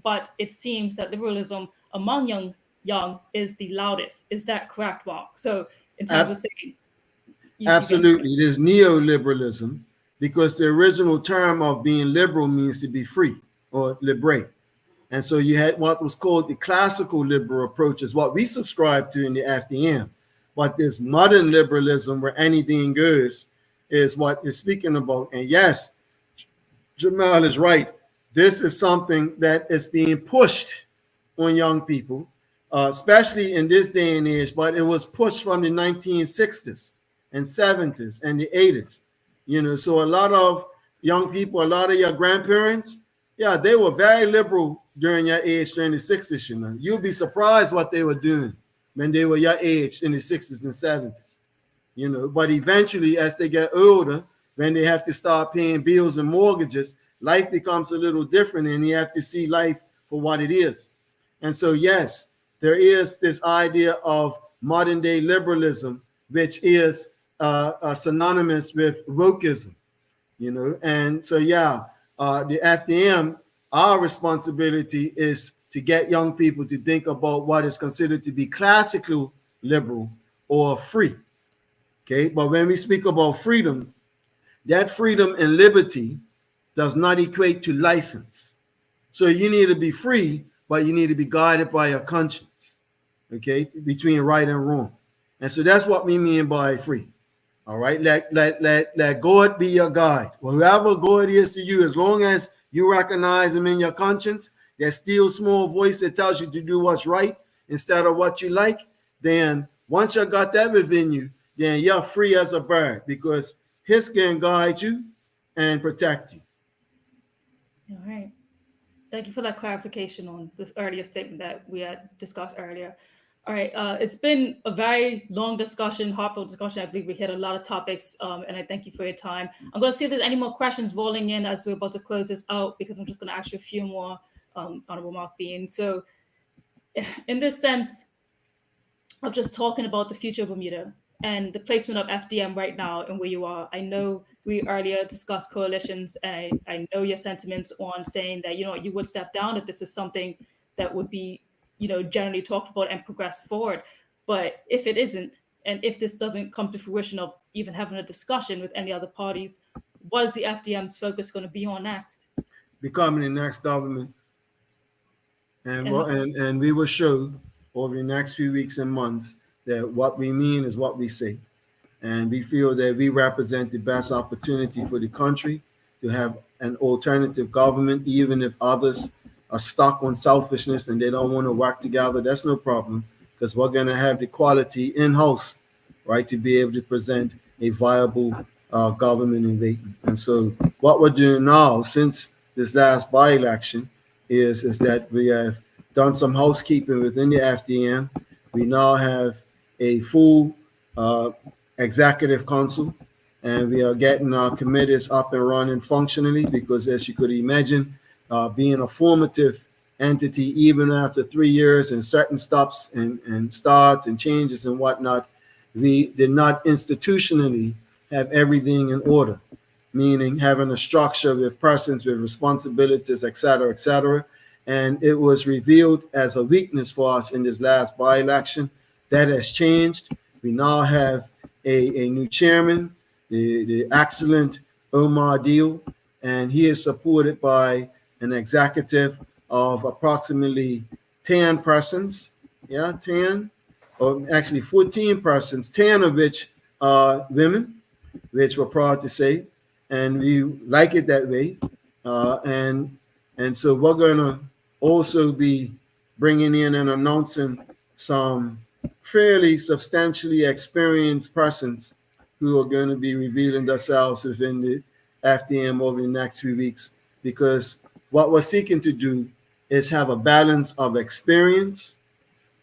but it seems that liberalism among young is the loudest. Is that correct, Mark? So in terms of saying... Absolutely. It is neoliberalism, because the original term of being liberal means to be free or liberate. And so you had what was called the classical liberal approach, is what we subscribe to in the FDM. But this modern liberalism where anything goes is what you're speaking about. And yes, Jamal is right. This is something that is being pushed on young people, especially in this day and age, but it was pushed from the 1960s and 70s and the 80s. So a lot of young people, a lot of your grandparents, they were very liberal during your age during the 60s. You'll be surprised what they were doing when they were your age in the 60s and 70s. But eventually, as they get older, when they have to start paying bills and mortgages, life becomes a little different, and you have to see life for what it is. And so, yes, there is this idea of modern day liberalism, which is synonymous with wokeism, and so, the FDM, our responsibility is to get young people to think about what is considered to be classical liberal or free. Okay, but when we speak about freedom, that freedom and liberty does not equate to license. So you need to be free, but you need to be guided by your conscience, okay, between right and wrong. And so that's what we mean by free. All right, let God be your guide. Well, whoever God is to you, as long as you recognize him in your conscience, that still small voice that tells you to do what's right instead of what you like, then once you got that within you, then you're free as a bird, because his can guide you and protect you. All right. Thank you for that clarification on this earlier statement that we had discussed earlier. All right. It's been a very long discussion, heartfelt discussion. I believe we hit a lot of topics, and I thank you for your time. I'm going to see if there's any more questions rolling in as we're about to close this out, because I'm just going to ask you a few more, Honorable Marc Bean. So in this sense of just talking about the future of Bermuda and the placement of FDM right now and where you are, I know we earlier discussed coalitions, and I know your sentiments on saying that, you would step down if this is something that would be, generally talked about and progress forward. But if it isn't, and if this doesn't come to fruition of even having a discussion with any other parties, what is the FDM's focus going to be on next? Becoming the next government. And we will show over the next few weeks and months that what we mean is what we say. And we feel that we represent the best opportunity for the country to have an alternative government, even if others are stuck on selfishness and they don't want to work together. That's no problem, because we're going to have the quality in-house, right, to be able to present a viable government in Dayton. And so what we're doing now, since this last by-election, is that we have done some housekeeping within the FDM. We now have a full executive council, and we are getting our committees up and running functionally because, as you could imagine, being a formative entity, even after 3 years and certain stops and starts and changes and whatnot, we did not institutionally have everything in order, meaning having a structure with persons with responsibilities, et cetera, and it was revealed as a weakness for us in this last by-election. That has changed. We now have a new chairman, the excellent Omar Deal, and he is supported by an executive of approximately 10 persons, 10, or actually 14 persons, 10 of which are women, which we're proud to say, and we like it that way. And so we're going to also be bringing in and announcing some fairly substantially experienced persons who are going to be revealing themselves within the FDM over the next few weeks, because what we're seeking to do is have a balance of experience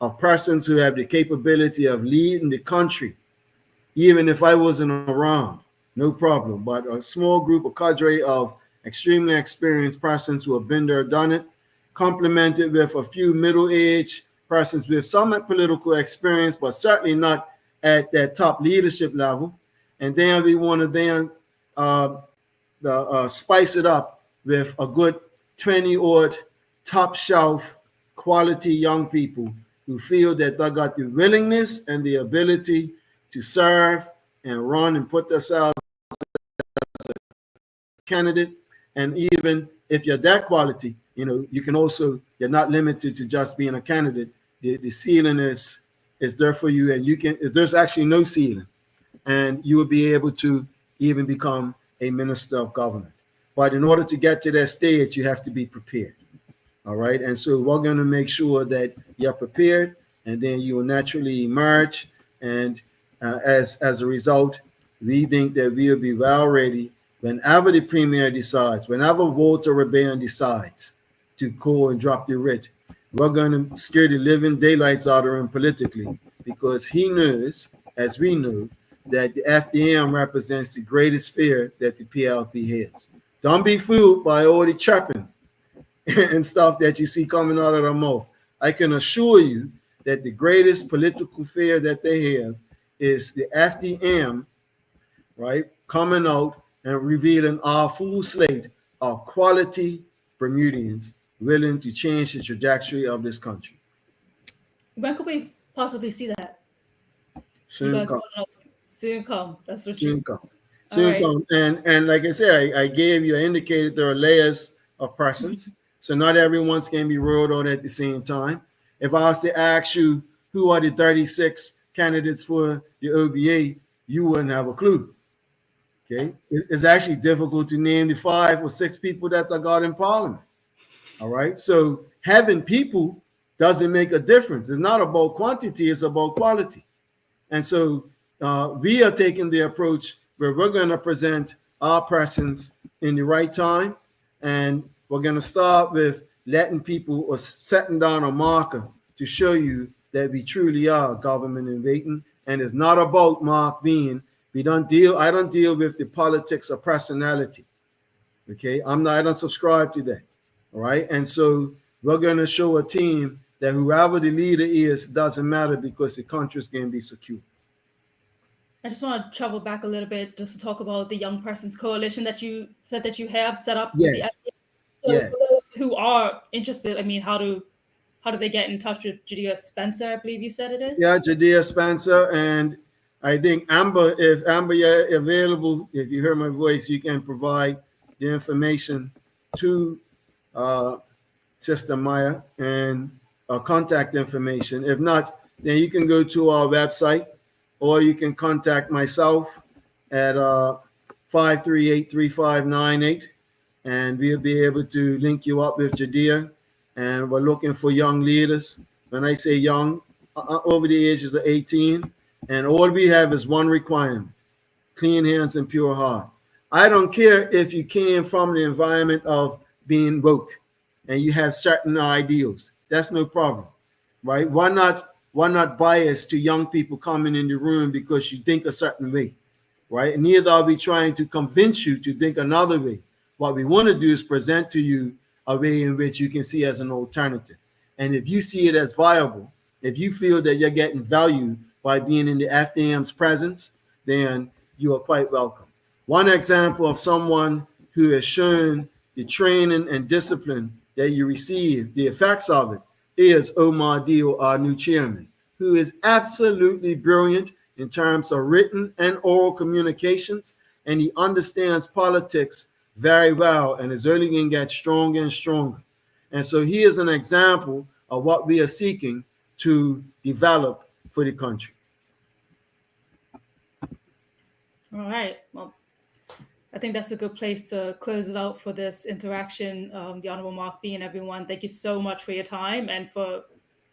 of persons who have the capability of leading the country. Even if I wasn't around, no problem. But a small group, a cadre of extremely experienced persons who have been there, done it, complemented with a few middle-aged persons with some political experience, but certainly not at that top leadership level. And then we want to then spice it up with a good 20-odd top shelf quality young people who feel that they got the willingness and the ability to serve and run and put themselves as a candidate. And even if you're that quality, you can also, you're not limited to just being a candidate. The ceiling is there for you, and there's actually no ceiling, and you will be able to even become a minister of government. But in order to get to that stage, you have to be prepared. All right. And so we're going to make sure that you're prepared, and then you will naturally emerge. And as a result, we think that we will be well ready whenever the premier decides, whenever Walter Rebellion decides to go and drop the writ. We're going to scare the living daylights out of him politically, because he knows, as we know, that the FDM represents the greatest fear that the PLP has. Don't be fooled by all the chirping and stuff that you see coming out of their mouth. I can assure you that the greatest political fear that they have is the FDM, right, coming out and revealing our full slate of quality Bermudians willing to change the trajectory of this country. When could we possibly see that? Soon come. Soon come. That's what soon you come. Soon right. come. And like I said, I indicated there are layers of persons. So not everyone's going to be rolled out at the same time. If I was to ask you who are the 36 candidates for the OBA, you wouldn't have a clue. Okay, it's actually difficult to name the 5 or 6 people that I got in Parliament. All right, so having people doesn't make a difference. It's not about quantity, it's about quality. And so we are taking the approach where we're going to present our persons in the right time, and we're going to start with letting people or setting down a marker to show you that we truly are government in waiting. And it's not about Marc Bean. I don't deal with the politics of personality. Okay, I don't subscribe to that. All right, and so we're going to show a team that whoever the leader is, doesn't matter, because the country is going to be secure. I just want to travel back a little bit just to talk about the Young Persons Coalition that you said that you have set up. Yes. So for those who are interested, I mean, how do they get in touch with Judea Spencer? I believe you said it is. Yeah, Judea Spencer, and I think Amber, if Amber, you're available, if you hear my voice, you can provide the information to Sister Maya and contact information. If not, then you can go to our website, or you can contact myself at 538-3598, and we'll be able to link you up with Judea. And we're looking for young leaders. When I say young, over the ages of 18, and all we have is one requirement: clean hands and pure heart. I don't care if you came from the environment of being woke and you have certain ideals. that's no problem, right? Why not bias to young people coming in the room because you think a certain way, right? And neither are we trying to convince you to think another way. What we want to do is present to you a way in which you can see as an alternative. And if you see it as viable, if you feel that you're getting value by being in the FDM's presence, then you are quite welcome. One example of someone who has shown the training and discipline that you receive, the effects of it, is Omar Dio, our new chairman, who is absolutely brilliant in terms of written and oral communications, and he understands politics very well and is only going to get stronger and stronger. And so he is an example of what we are seeking to develop for the country. All right. Well, I think that's a good place to close it out for this interaction. The Honorable Marc Bean, everyone, thank you so much for your time and for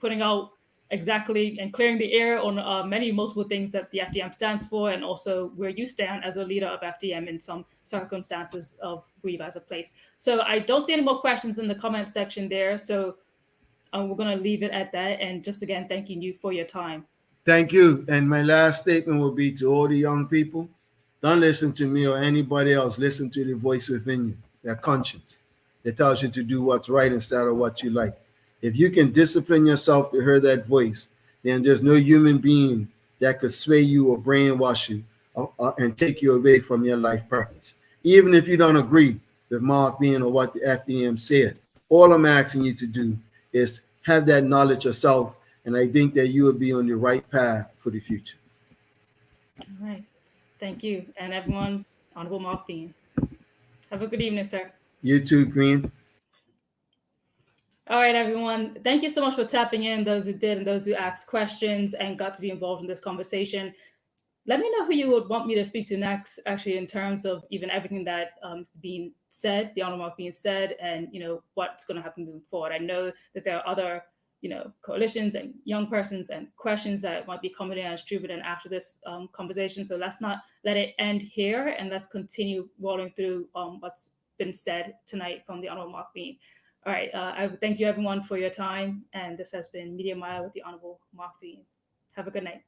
putting out exactly and clearing the air on many multiple things that the FDM stands for, and also where you stand as a leader of FDM in some circumstances of where you guys are placed. So I don't see any more questions in the comment section there. So we're going to leave it at that. And just again, thanking you for your time. Thank you. And my last statement will be to all the young people: don't listen to me or anybody else. Listen to the voice within you, their conscience, that tells you to do what's right instead of what you like. If you can discipline yourself to hear that voice, then there's no human being that could sway you or brainwash you and take you away from your life purpose. Even if you don't agree with Marc Bean or what the FDM said, all I'm asking you to do is have that knowledge yourself, and I think that you will be on the right path for the future. All right. Thank you. And everyone, Honorable Marc Bean. Have a good evening, sir. You too, Green. All right, everyone. Thank you so much for tapping in, those who did and those who asked questions and got to be involved in this conversation. Let me know who you would want me to speak to next, actually, in terms of even everything that Mr. Bean said, the Honorable Marc Bean said, and, what's going to happen moving forward. I know that there are other, coalitions and young persons and questions that might be coming in and distributed after this conversation. So let's not let it end here, and let's continue rolling through what's been said tonight from the Honorable Marc Bean. All right, I thank you everyone for your time, and this has been Media Maya with the Honorable Marc Bean. Have a good night.